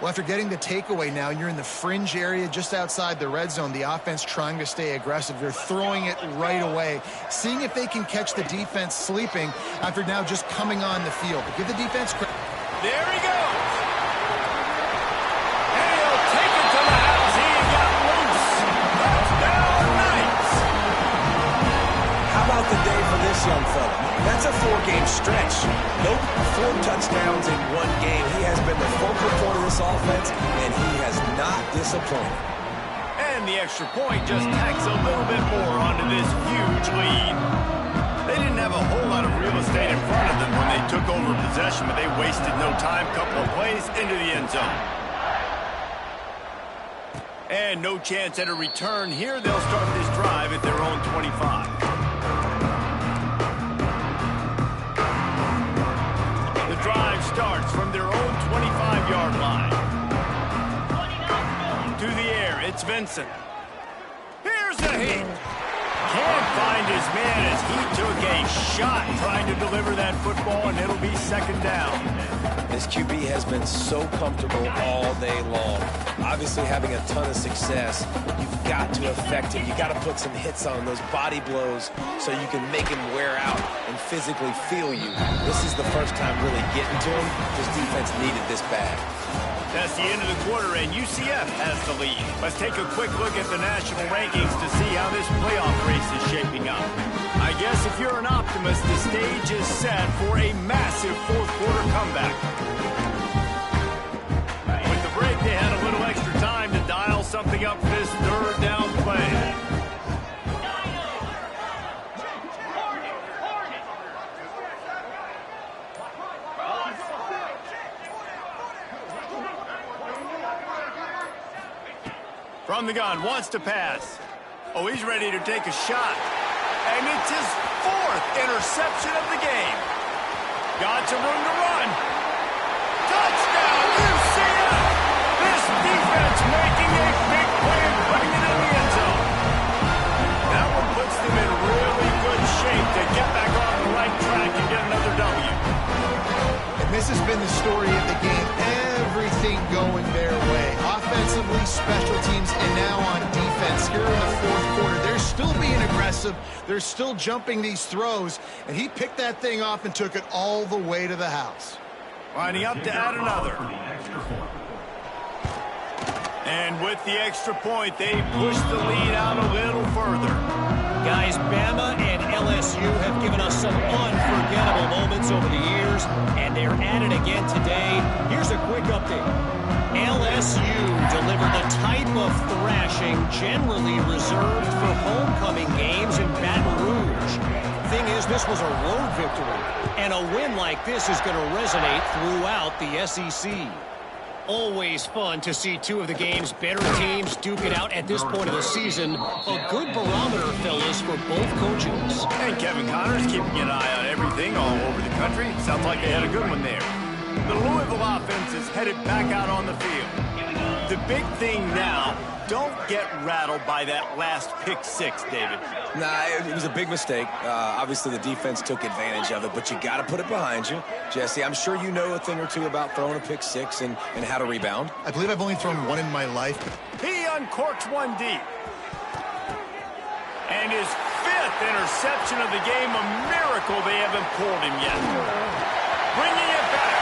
Well, after getting the takeaway now, you're in the fringe area just outside the red zone. The offense trying to stay aggressive. They're throwing it right away, seeing if they can catch the defense sleeping after now just coming on the field. But give the defense credit. There he goes. And he'll take it to the house. He got loose. Touchdown, Knights. How about the day for this young fella? That's a 4-game stretch. Nope, 4 touchdowns in 1 game. He has been the focal point of this offense, and he has not disappointed. And the extra point just tacks a little bit more onto this huge lead. They didn't have a whole lot of real estate in front of them when they took over possession, but they wasted no time. Couple of plays into the end zone. And no chance at a return here. They'll start this drive at their own 25. Drive starts from their own 25-yard line. To the air, it's Vincent. Here's a hit. Can't find his man as he took a shot trying to deliver that football, and it'll be 2nd down. This QB has been so comfortable all day long. Obviously having a ton of success. You've got to affect him. You've got to put some hits on those body blows so you can make him wear out and physically feel you. This is the first time really getting to him. This defense needed this bad. That's the end of the quarter, and UCF has the lead. Let's take a quick look at the national rankings to see how this playoff race is shaping up. I guess if you're an optimist, the stage is set for a massive 4th quarter comeback. With the break, they had a little extra time to dial something up for this 3rd down play. From the gun, wants to pass. Oh, he's ready to take a shot. And it's his 4th interception of the game. Got some room to run. Touchdown, UCF! This defense making a big play and putting it in the end zone. That one puts them in really good shape to get back on the right track and get another W. And this has been the story of the game. Everything going their way. Offensively, special teams, and now on defense. Here in the 4th quarter, they're still being aggressive. They're still jumping these throws, and he picked that thing off and took it all the way to the house. Lining up to add another. And with the extra point, they push the lead out a little further. Guys, Bama and LSU have given us some unforgettable moments over the years, and they're at it again today. Here's a quick update. LSU delivered the type of thrashing generally reserved for homecoming games in Baton Rouge. Thing is, this was a road victory, and a win like this is going to resonate throughout the SEC. Always fun to see 2 of the game's better teams duke it out at this point of the season. A good barometer, fellas, for both coaches. And Kevin Connors keeping an eye on everything all over the country. Sounds like they had a good one there. The Louisville offense is headed back out on the field. The big thing now, don't get rattled by that last pick-6, David. Nah, it was a big mistake. Obviously, the defense took advantage of it, but you got to put it behind you. Jesse, I'm sure you know a thing or two about throwing a pick-6 and how to rebound. I believe I've only thrown 1 in my life. He uncorks one deep. And his 5th interception of the game, a miracle they haven't pulled him yet. Bringing it back.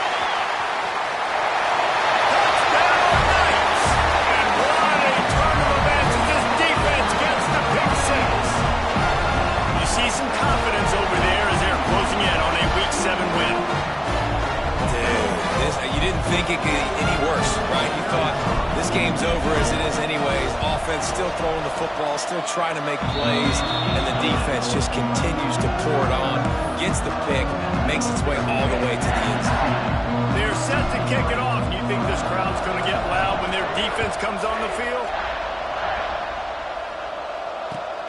think it could get any worse, right? You thought this game's over as it is anyways. Offense still throwing the football, still trying to make plays, and the defense just continues to pour it on, gets the pick, makes its way all the way to the end zone. They're set to kick it off. You think this crowd's going to get loud when their defense comes on the field?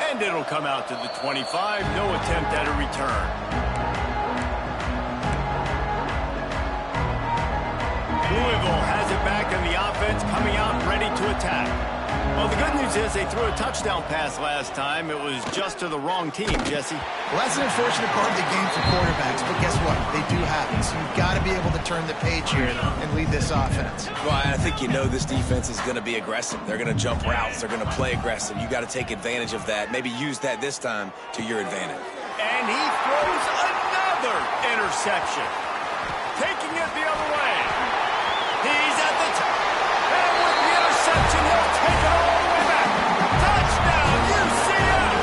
And it'll come out to the 25. No attempt at a return. Louisville has it back in the offense, coming out ready to attack. Well, the good news is they threw a touchdown pass last time. It was just to the wrong team, Jesse. Well, that's an unfortunate part of the game for quarterbacks, but guess what? They do happen. So you've got to be able to turn the page here and lead this offense. Well, I think you know this defense is going to be aggressive. They're going to jump routes. They're going to play aggressive. You got to take advantage of that. Maybe use that this time to your advantage. And he throws another interception. Taking it the other way. He's at the top. And with the interception, he'll take it all the way back. Touchdown, UCF!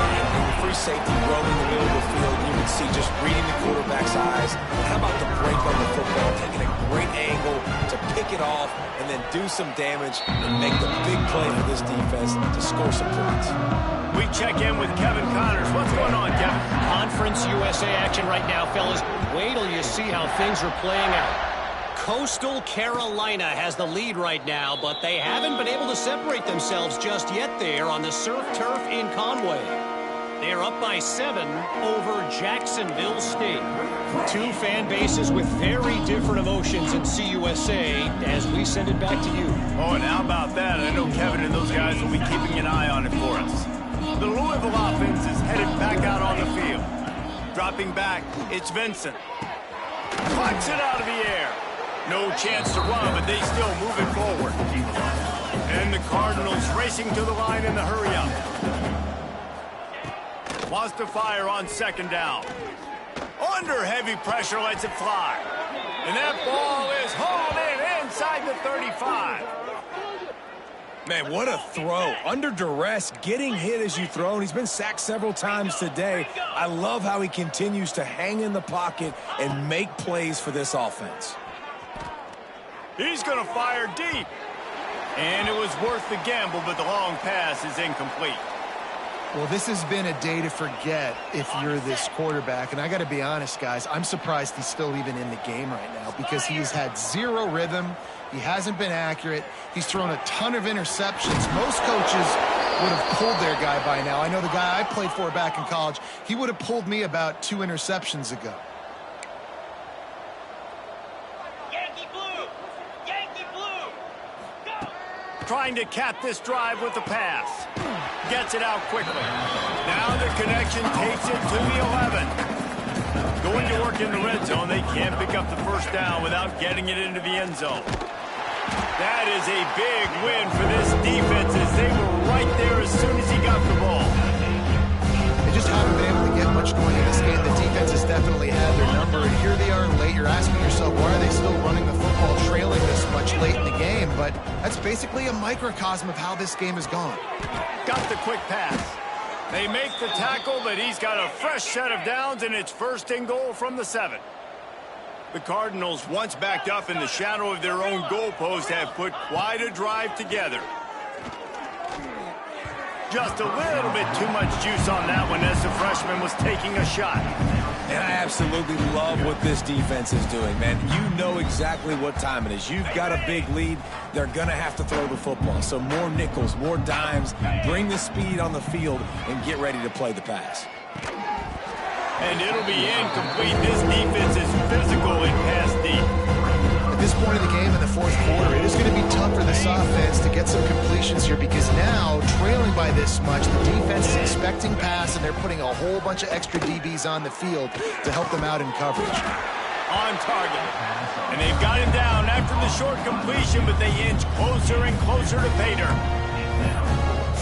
And free safety roaming the middle of the field. You can see just reading the quarterback's eyes. How about the break on the football, taking a great angle to pick it off and then do some damage and make the big play for this defense to score some points. We check in with Kevin Connors. What's going on, Kevin? Conference USA action right now, fellas. Wait till you see how things are playing out. Coastal Carolina has the lead right now, but they haven't been able to separate themselves just yet there on the surf turf in Conway. They are up by 7 over Jacksonville State. Two fan bases with very different emotions in CUSA as we send it back to you. Oh, and how about that? I know Kevin and those guys will be keeping an eye on it for us. The Louisville offense is headed back out on the field. Dropping back, it's Vincent. Clutches it out of the air. No chance to run, but they still move it forward. And the Cardinals racing to the line in the hurry-up. Wants to fire on second down. Under heavy pressure, lets it fly. And that ball is hauled in inside the 35. Man, what a throw. Under duress, getting hit as you throw, and he's been sacked several times today. I love how he continues to hang in the pocket and make plays for this offense. He's going to fire deep. And it was worth the gamble, but the long pass is incomplete. Well, this has been a day to forget if you're this quarterback. And I got to be honest, guys, I'm surprised he's still even in the game right now because he's had zero rhythm. He hasn't been accurate. He's thrown a ton of interceptions. Most coaches would have pulled their guy by now. I know the guy I played for back in college, he would have pulled me about 2 interceptions ago. Yankee Blue! Yankee Blue! Go! Trying to cap this drive with the pass. Gets it out quickly. Now the connection takes it to the 11. Going to work in the red zone. They can't pick up the first down without getting it into the end zone. That is a big win for this defense as they were right there as soon as he got the ball. They just haven't been able to get much going in this game. The defense has definitely had their number, and here they are late. You're asking yourself, why are they still running the football, trailing this much late in the game? But that's basically a microcosm of how this game has gone. Got the quick pass. They make the tackle, but he's got a fresh set of downs, and it's 1st and goal from the 7. The Cardinals, once backed up in the shadow of their own goalpost, have put quite a drive together. Just a little bit too much juice on that one as the freshman was taking a shot. And I absolutely love what this defense is doing, man. You know exactly what time it is. You've got a big lead. They're going to have to throw the football. So more nickels, more dimes, bring the speed on the field, and get ready to play the pass. And it'll be incomplete. This defense is physical and pass deep. At this point of the game in the 4th quarter, it is going to be tough for this offense to get some completions here because now, trailing by this much, the defense is expecting pass, and they're putting a whole bunch of extra DBs on the field to help them out in coverage. On target. And they've got him down after the short completion, but they inch closer and closer to pay dirt.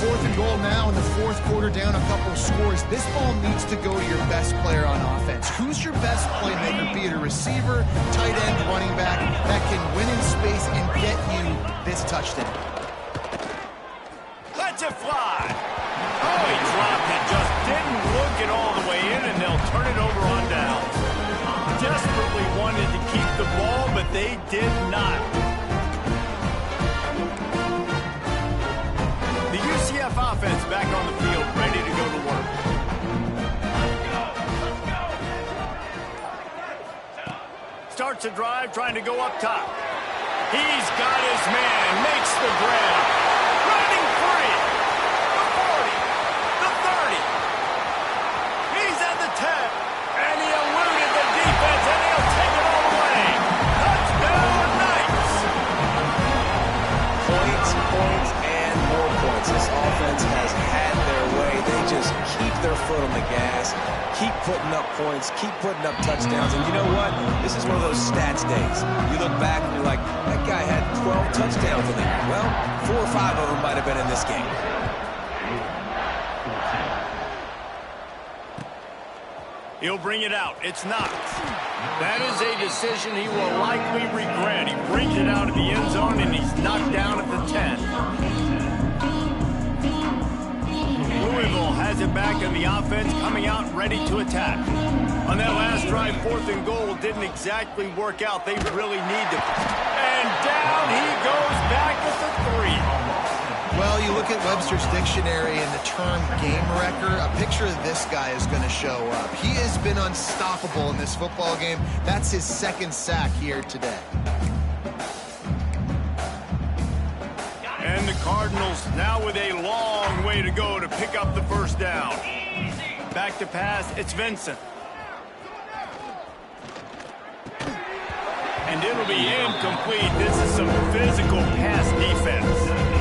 4th and goal now in the 4th quarter, down a couple of scores. This ball needs to go to your best player on offense. Who's your best playmaker, be it a receiver, tight end, running back, that can win in space and get you this touchdown? Let's it fly. Oh, he dropped it. Just didn't look it all the way in, and they'll turn it over on down. Desperately wanted to keep they did not. The UCF offense back on the field, ready to go to work. Starts a drive, trying to go up top. He's got his man, makes the grab. Running free. The 40, the 30. He's at the 10. And he eluded the defense, and he'll take it all the way. Touchdown, Knights. Points, and more points. This offense has had their way. They just keep their foot on the gas, keep putting up points, keep putting up touchdowns. And you know what? This is one of those stats days. You look back and you're like, that guy had 12 touchdowns in it. Well, 4 or 5 of them might have been in this game. He'll bring it out. It's Knox. That is a decision he will likely regret. He brings it out of the end zone, and he's knocked down at the 10. Louisville has it back, and the offense coming out ready to attack. On that last drive, 4th and goal didn't exactly work out. They really need to. And down he goes back at the 3. Well, you look at Webster's dictionary and the term game wrecker, a picture of this guy is going to show up. He has been unstoppable in this football game. That's his 2nd sack here today. And the Cardinals now with a long way to go to pick up the first down. Back to pass, it's Vincent. And it'll be incomplete. This is some physical pass defense.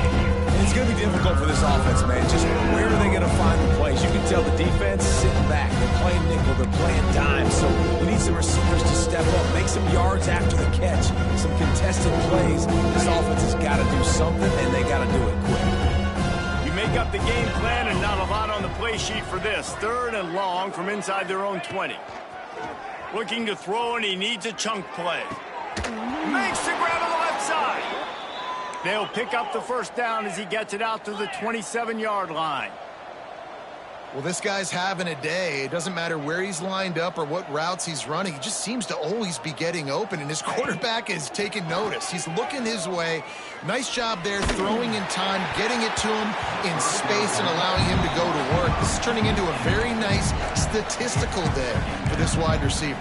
It's going to be difficult for this offense, man. Just where are they going to find the plays? You can tell the defense sitting back. They're playing nickel. They're playing dime. So you need some receivers to step up, make some yards after the catch, some contested plays. This offense has got to do something, and they got to do it quick. You make up the game plan and not a lot on the play sheet for this. 3rd and long from inside their own 20. Looking to throw, and he needs a chunk play. Makes the grab on the left side. They'll pick up the first down as he gets it out to the 27-yard line. Well, this guy's having a day. It doesn't matter where he's lined up or what routes he's running. He just seems to always be getting open, and his quarterback is taking notice. He's looking his way. Nice job there, throwing in time, getting it to him in space and allowing him to go to work. This is turning into a very nice statistical day for this wide receiver.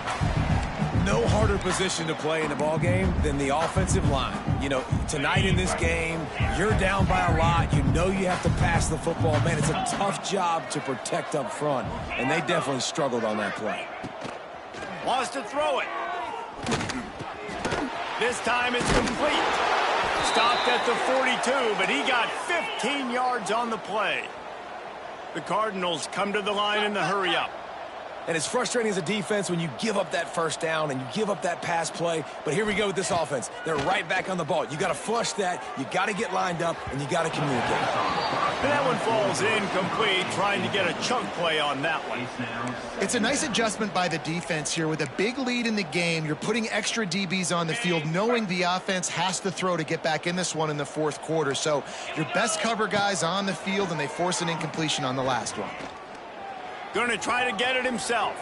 No harder position to play in a ball game than the offensive line. You know, tonight in this game, you're down by a lot. You know you have to pass the football. Man, it's a tough job to protect up front, and they definitely struggled on that play. Wants to throw it. This time it's complete. Stopped at the 42, but he got 15 yards on the play. The Cardinals come to the line in the hurry-up. And it's frustrating as a defense when you give up that first down and you give up that pass play. But here we go with this offense. They're right back on the ball. You got to flush that. You got to get lined up, and you got to communicate. And that one falls incomplete, trying to get a chunk play on that one. It's a nice adjustment by the defense here. With a big lead in the game, you're putting extra DBs on the field, knowing the offense has to throw to get back in this one in the 4th quarter. So your best cover guys on the field, and they force an incompletion on the last one. Going to try to get it himself.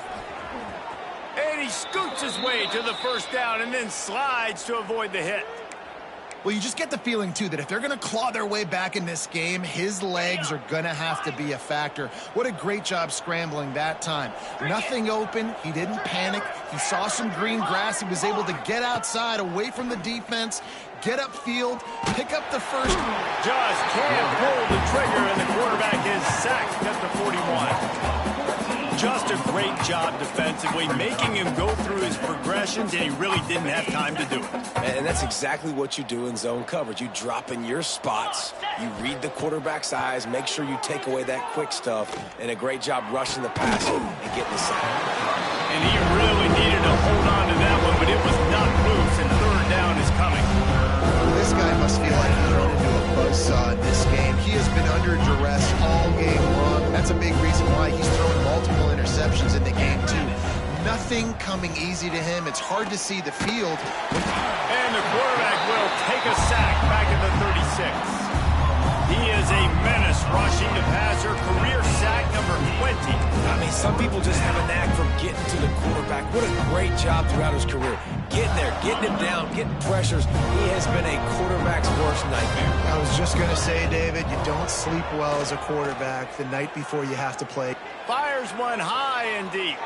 And he scoots his way to the first down and then slides to avoid the hit. Well, you just get the feeling, too, that if they're going to claw their way back in this game, his legs are going to have to be a factor. What a great job scrambling that time. Nothing open. He didn't panic. He saw some green grass. He was able to get outside, away from the defense, get upfield, pick up the first. Just can't pull the trigger, and the quarterback is sacked at the 41. Just a great job defensively, making him go through his progressions, and he really didn't have time to do it. And that's exactly what you do in zone coverage. You drop in your spots, you read the quarterback's eyes, make sure you take away that quick stuff, and a great job rushing the passer and getting the sack. And he really needed to hold on to that one, but it was not loose, and 3rd down is coming. This guy must feel like he's thrown into a buzzsaw in this game. He has been under duress all game long. That's a big reason why he's throwing multiple interceptions in the game, too. Nothing coming easy to him. It's hard to see the field. And the quarterback will take a sack back at the 36. He is a menace rushing the passer. Career sack number 20. I mean, mean, some people just have a knack for getting to the quarterback. What a great job throughout his career. Getting there, getting him down, getting pressures. He has been a quarterback's worst nightmare. I was just going to say, David, you don't sleep well as a quarterback the night before you have to play. Fires one high and deep.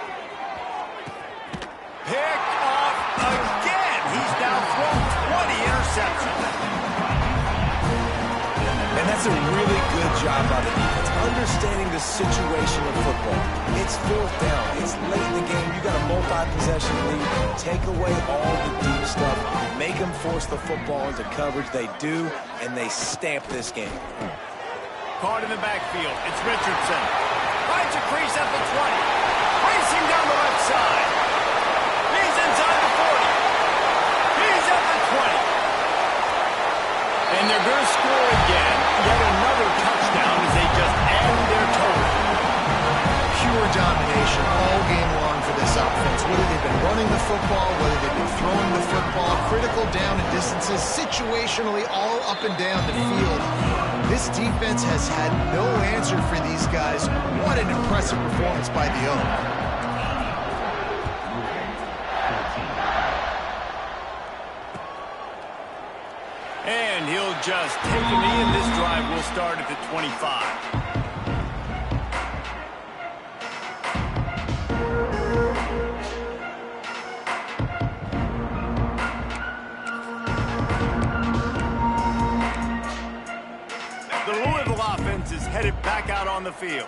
Picked off again. He's now thrown 20 interceptions. And that's a really good job by the defense, understanding the situation of football. It's fourth down. It's late in the game. You got a multi-possession lead. Take away all the deep stuff. Make them force the football into coverage. They do, and they stamp this game. Caught in the backfield. It's Richardson. Finds a crease at the 20. Racing down the left side. He's inside the 40. He's at the 20. And they're going to score again. Yet another touchdown as they just end their total. Pure domination all game long for this offense. Whether they've been running the football, whether they've been throwing the football, critical down and distances, situationally all up and down the field. This defense has had no answer for these guys. What an impressive performance by the O. And he'll just take a knee, and this drive will start at the 25. The Louisville offense is headed back out on the field.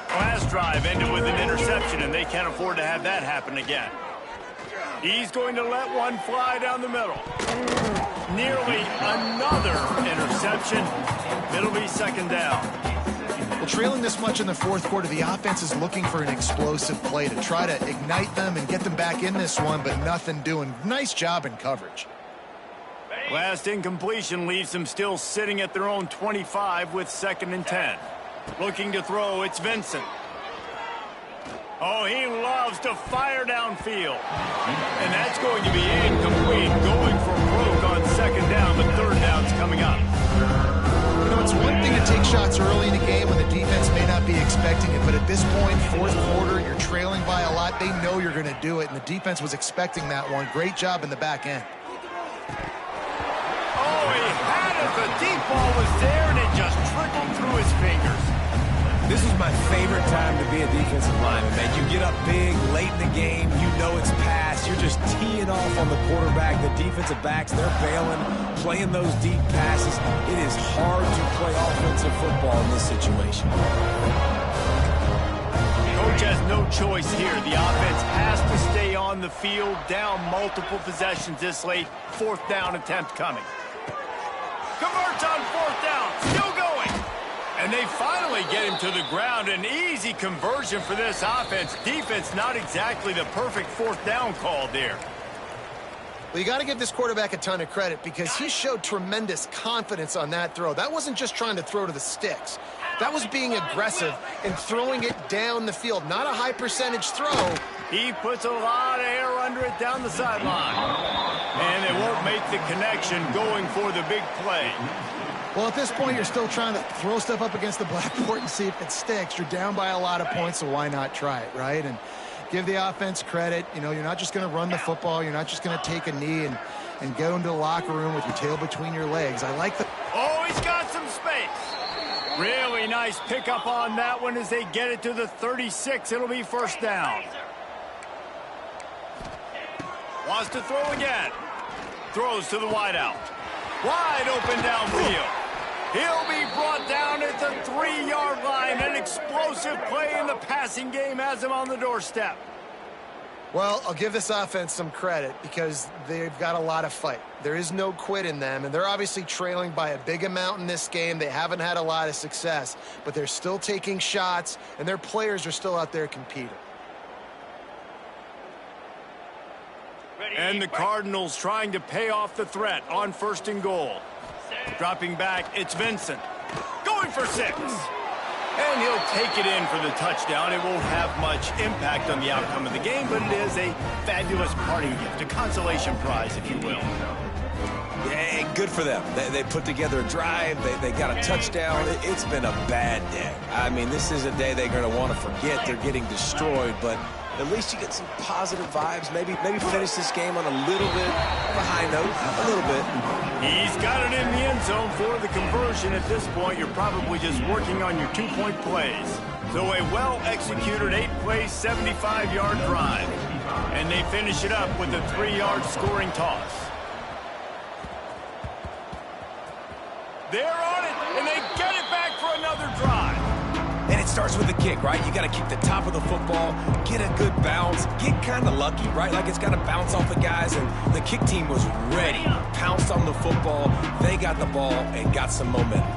Last drive ended with an interception, and they can't afford to have that happen again. He's going to let one fly down the middle. Nearly another interception. It'll be second down. Well, trailing this much in the fourth quarter, the offense is looking for an explosive play to try to ignite them and get them back in this one, but nothing doing. Nice job in coverage. Last incompletion leaves them still sitting at their own 25 with 2nd and 10. Looking to throw, it's Vincent. Oh, he loves to fire downfield. And that's going to be incomplete. Going for broke on 2nd down, but 3rd down's coming up. You know, it's one thing to take shots early in the game when the defense may not be expecting it, but at this point, fourth quarter, you're trailing by a lot. They know you're going to do it, and the defense was expecting that one. Great job in the back end. Oh, he had it. The deep ball was there, and it just trickled through his fingers. This is my favorite time to be a defensive lineman, man. You get up big, late in the game, you know it's past. You're just teeing off on the quarterback. The defensive backs, they're bailing, playing those deep passes. It is hard to play offensive football in this situation. Coach has no choice here. The offense has to stay on the field, down multiple possessions this late. 4th down attempt coming. Converts on 4th down, still going. And they finally get him to the ground. An easy conversion for this offense. Defense not exactly the perfect 4th down call there. Well, you got to give this quarterback a ton of credit because he showed tremendous confidence on that throw. That wasn't just trying to throw to the sticks. That was being aggressive and throwing it down the field. Not a high percentage throw. He puts a lot of air under it down the sideline. And they won't make the connection going for the big play. Well, at this point, you're still trying to throw stuff up against the blackboard and see if it sticks. You're down by a lot of points, so why not try it, right? And give the offense credit. You know, you're not just going to run the football. You're not just going to take a knee and go into the locker room with your tail between your legs. I like the... Oh, he's got some space. Really nice pickup on that one as they get it to the 36. It'll be 1st down. Wants to throw again. Throws to the wideout. Wide open downfield. He'll be brought down at the 3-yard line. An explosive play in the passing game has him on the doorstep. Well, I'll give this offense some credit because they've got a lot of fight. There is no quit in them, and they're obviously trailing by a big amount in this game. They haven't had a lot of success, but they're still taking shots, and their players are still out there competing. And the Cardinals trying to pay off the threat on 1st and goal. Dropping back, it's Vincent. Going for 6. And he'll take it in for the touchdown. It won't have much impact on the outcome of the game, but it is a fabulous parting gift, a consolation prize, if you will. Yeah, good for them. They put together a drive. They got a touchdown. It's been a bad day. I mean, this is a day they're going to want to forget. They're getting destroyed, but at least you get some positive vibes. Maybe finish this game on a little bit of a high note, a little bit. He's got it in the end zone for the conversion. At this point, you're probably just working on your two-point plays. So a well-executed 8-play, 75-yard drive. And they finish it up with a 3-yard scoring toss. They're on it, and they get it back for another drive. And it starts with the kick, right? You got to keep the top of the football, get a good bounce, get kind of lucky, right? Like it's got to bounce off the guys, and the kick team was ready. Pounced on the football, they got the ball, and got some momentum.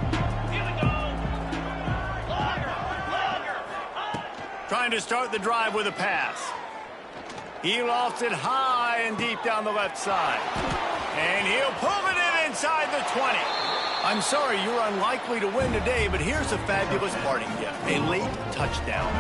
Trying to start the drive with a pass. He lofts it high and deep down the left side. And he'll pull it in inside the 20. I'm sorry, you're unlikely to win today, but here's a fabulous parting gift. A late touchdown.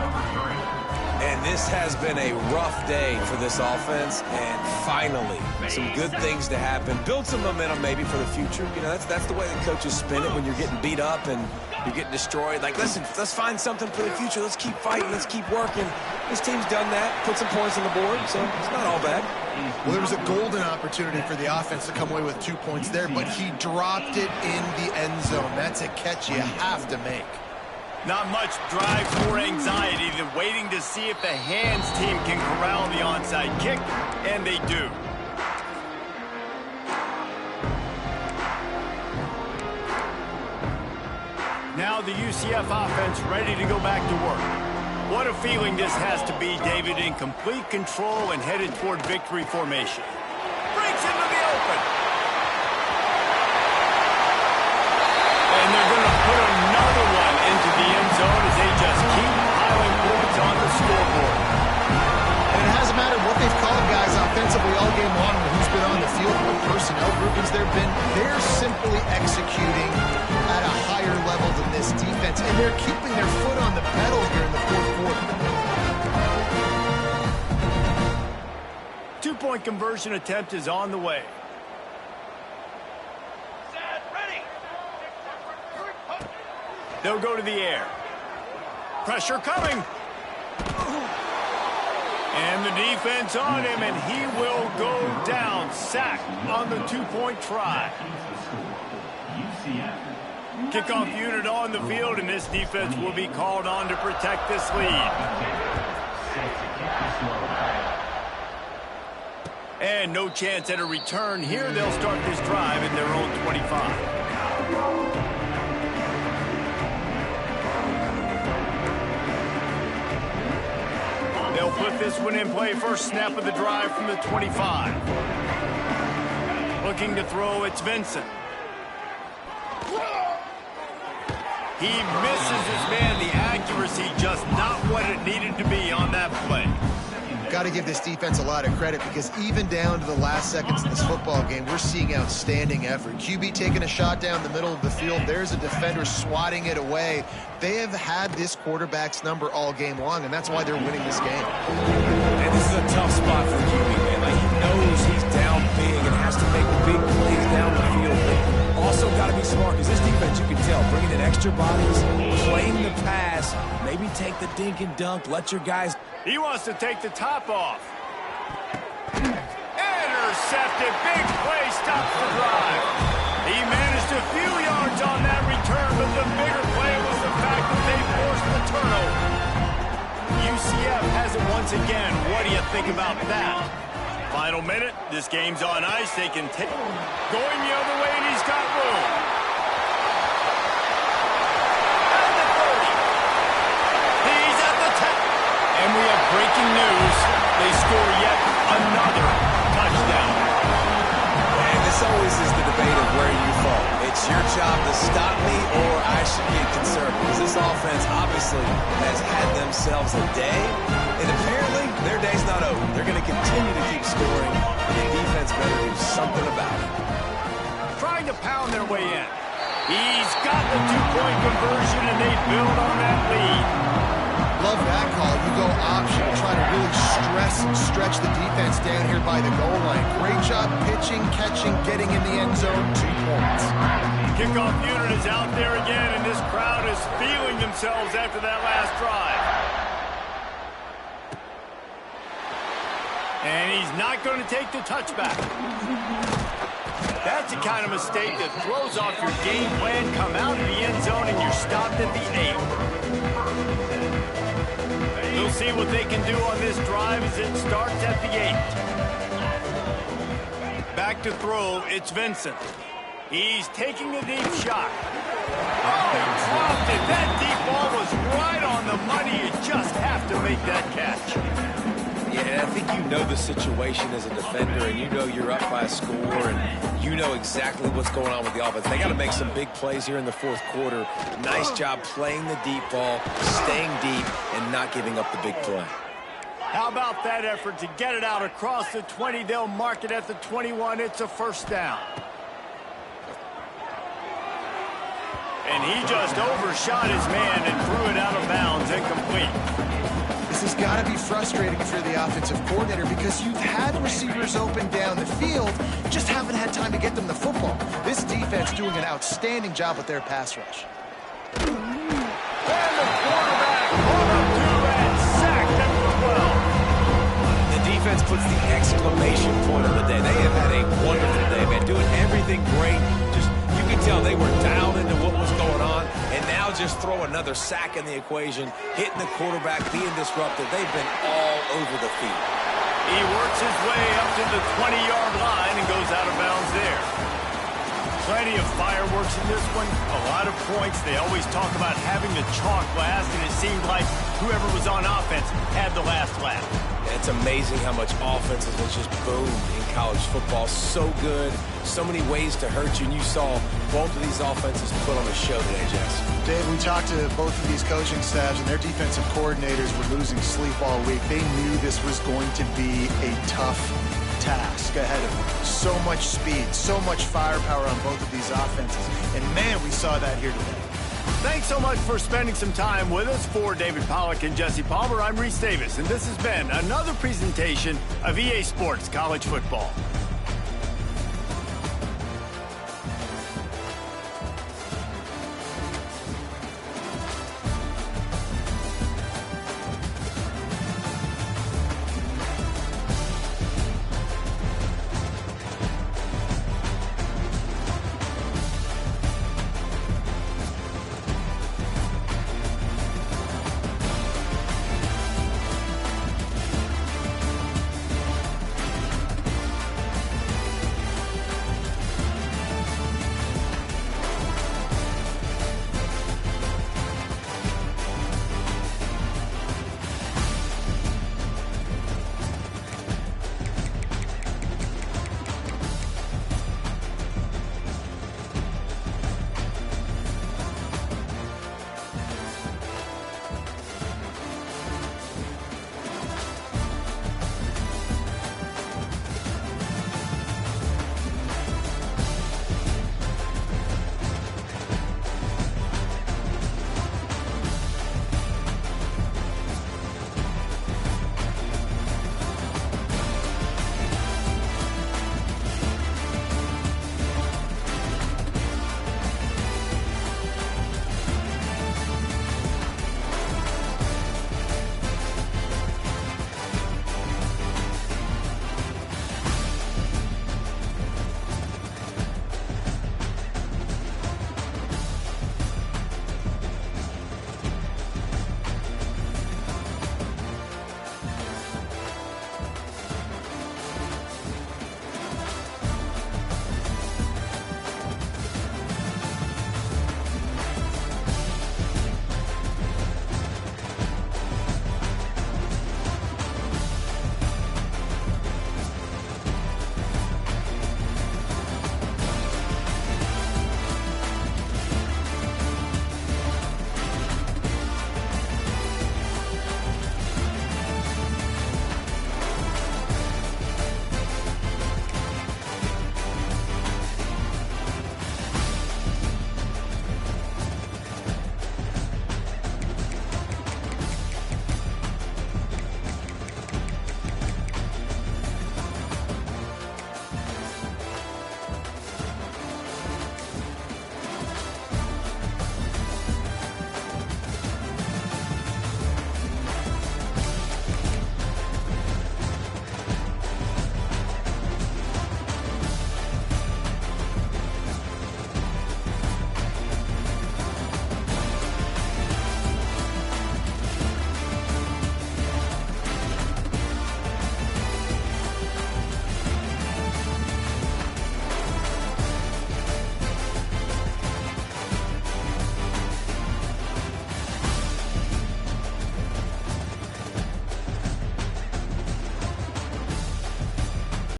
And this has been a rough day for this offense, and finally, some good things to happen. Build some momentum maybe for the future. You know, that's the way the coaches spin it when you're getting beat up and you're getting destroyed. Like, listen, let's find something for the future. Let's keep fighting. Let's keep working. This team's done that, put some points on the board, so it's not all bad. Well, there was a golden opportunity for the offense to come away with 2 points there, but he dropped it in the end zone. That's a catch you have to make. Not much drives more anxiety than waiting to see if the hands team can corral the onside kick, and they do. Now the UCF offense ready to go back to work. What a feeling this has to be, David, in complete control and headed toward victory formation. Breaks into the open. And they're going to put another one into the end zone as they just keep piling points on the scoreboard. And it hasn't mattered what they've called guys offensively all game long or who's been on the field, what personnel groupings there have been. They're simply executing at a higher level than this defense, and they're keeping their foot on the pedal here in the fourth quarter. 2-point conversion attempt is on the way. They'll go to the air. Pressure coming. And the defense on him, and he will go down. Sacked on the 2-point try. Kickoff unit on the field, and this defense will be called on to protect this lead. And no chance at a return here. They'll start this drive at their own 25. They'll put this one in play. First snap of the drive from the 25. Looking to throw, it's Vincent. He misses his man. The accuracy just not what it needed to be on that play. Got to give this defense a lot of credit because even down to the last seconds of this football game, we're seeing outstanding effort. QB taking a shot down the middle of the field. There's a defender swatting it away. They have had this quarterback's number all game long, and that's why they're winning this game. And this is a tough spot for QB, man. Like, he knows he's down big and has to make big plays down the field. But also got to be smart because this defense, you can tell, bringing in extra bodies, playing the pass, maybe take the dink and dunk, let your guys... He wants to take the top off. Intercepted. Big play stops the drive. He managed a few yards on that return, but the bigger play was the fact that they forced the turnover. UCF has it once again. What do you think about that? Final minute. This game's on ice. They can take going the other way, and he's got room. And we have breaking news. They score yet another touchdown. And this always is the debate of where you fall. It's your job to stop me or I should get concerned because this offense obviously has had themselves a day. And apparently their day's not over. They're going to continue to keep scoring. And the defense better do something about it. Trying to pound their way in. He's got the 2-point conversion and they build on that lead. love that call. You go option to try to really stress and stretch the defense down here by the goal line. Great job pitching, catching, getting in the end zone. 2 points. Kickoff unit is out there again, and this crowd is feeling themselves after that last drive. And he's not going to take the touchback. That's the kind of mistake that throws off your game plan. Come out of the end zone, and you're stopped at the 8. We'll see what they can do on this drive as it starts at the 8. Back to throw, it's Vincent. He's taking a deep shot. Oh, he dropped it. That deep ball was right on the money. You just have to make that catch. Yeah, I think you know the situation as a defender, and you know you're up by a score, and you know exactly what's going on with the offense. They got to make some big plays here in the fourth quarter. Nice job playing the deep ball, staying deep, and not giving up the big play. How about that effort to get it out across the 20? They'll mark it at the 21. It's a first down. And he just overshot his man and threw it out of bounds, incomplete. This has got to be frustrating for the offensive coordinator because you've had receivers open down the field, just haven't had time to get them the football. This defense doing an outstanding job with their pass rush. And the quarterback caught up to and sacked at the 12. The defense puts the exclamation point on the day. They have had a wonderful day, man, doing everything great. Just, you can tell they were dialed into what was going on, and now just throw another sack in the equation, hitting the quarterback, being disruptive. They've been all over the field. He works his way up to the 20-yard line and goes out of bounds there. Plenty of fireworks in this one, a lot of points. They always talk about having the chalk last, and it seemed like whoever was on offense had the last laugh. It's amazing how much offenses have just boomed in college football. So good, so many ways to hurt you, and you saw both of these offenses put on a show today, Jess. Dave, we talked to both of these coaching staffs, and their defensive coordinators were losing sleep all week. They knew this was going to be a tough task ahead of them. So much speed, so much firepower on both of these offenses. And, man, we saw that here today. Thanks so much for spending some time with us. For David Pollack and Jesse Palmer, I'm Reese Davis, and this has been another presentation of EA Sports College Football.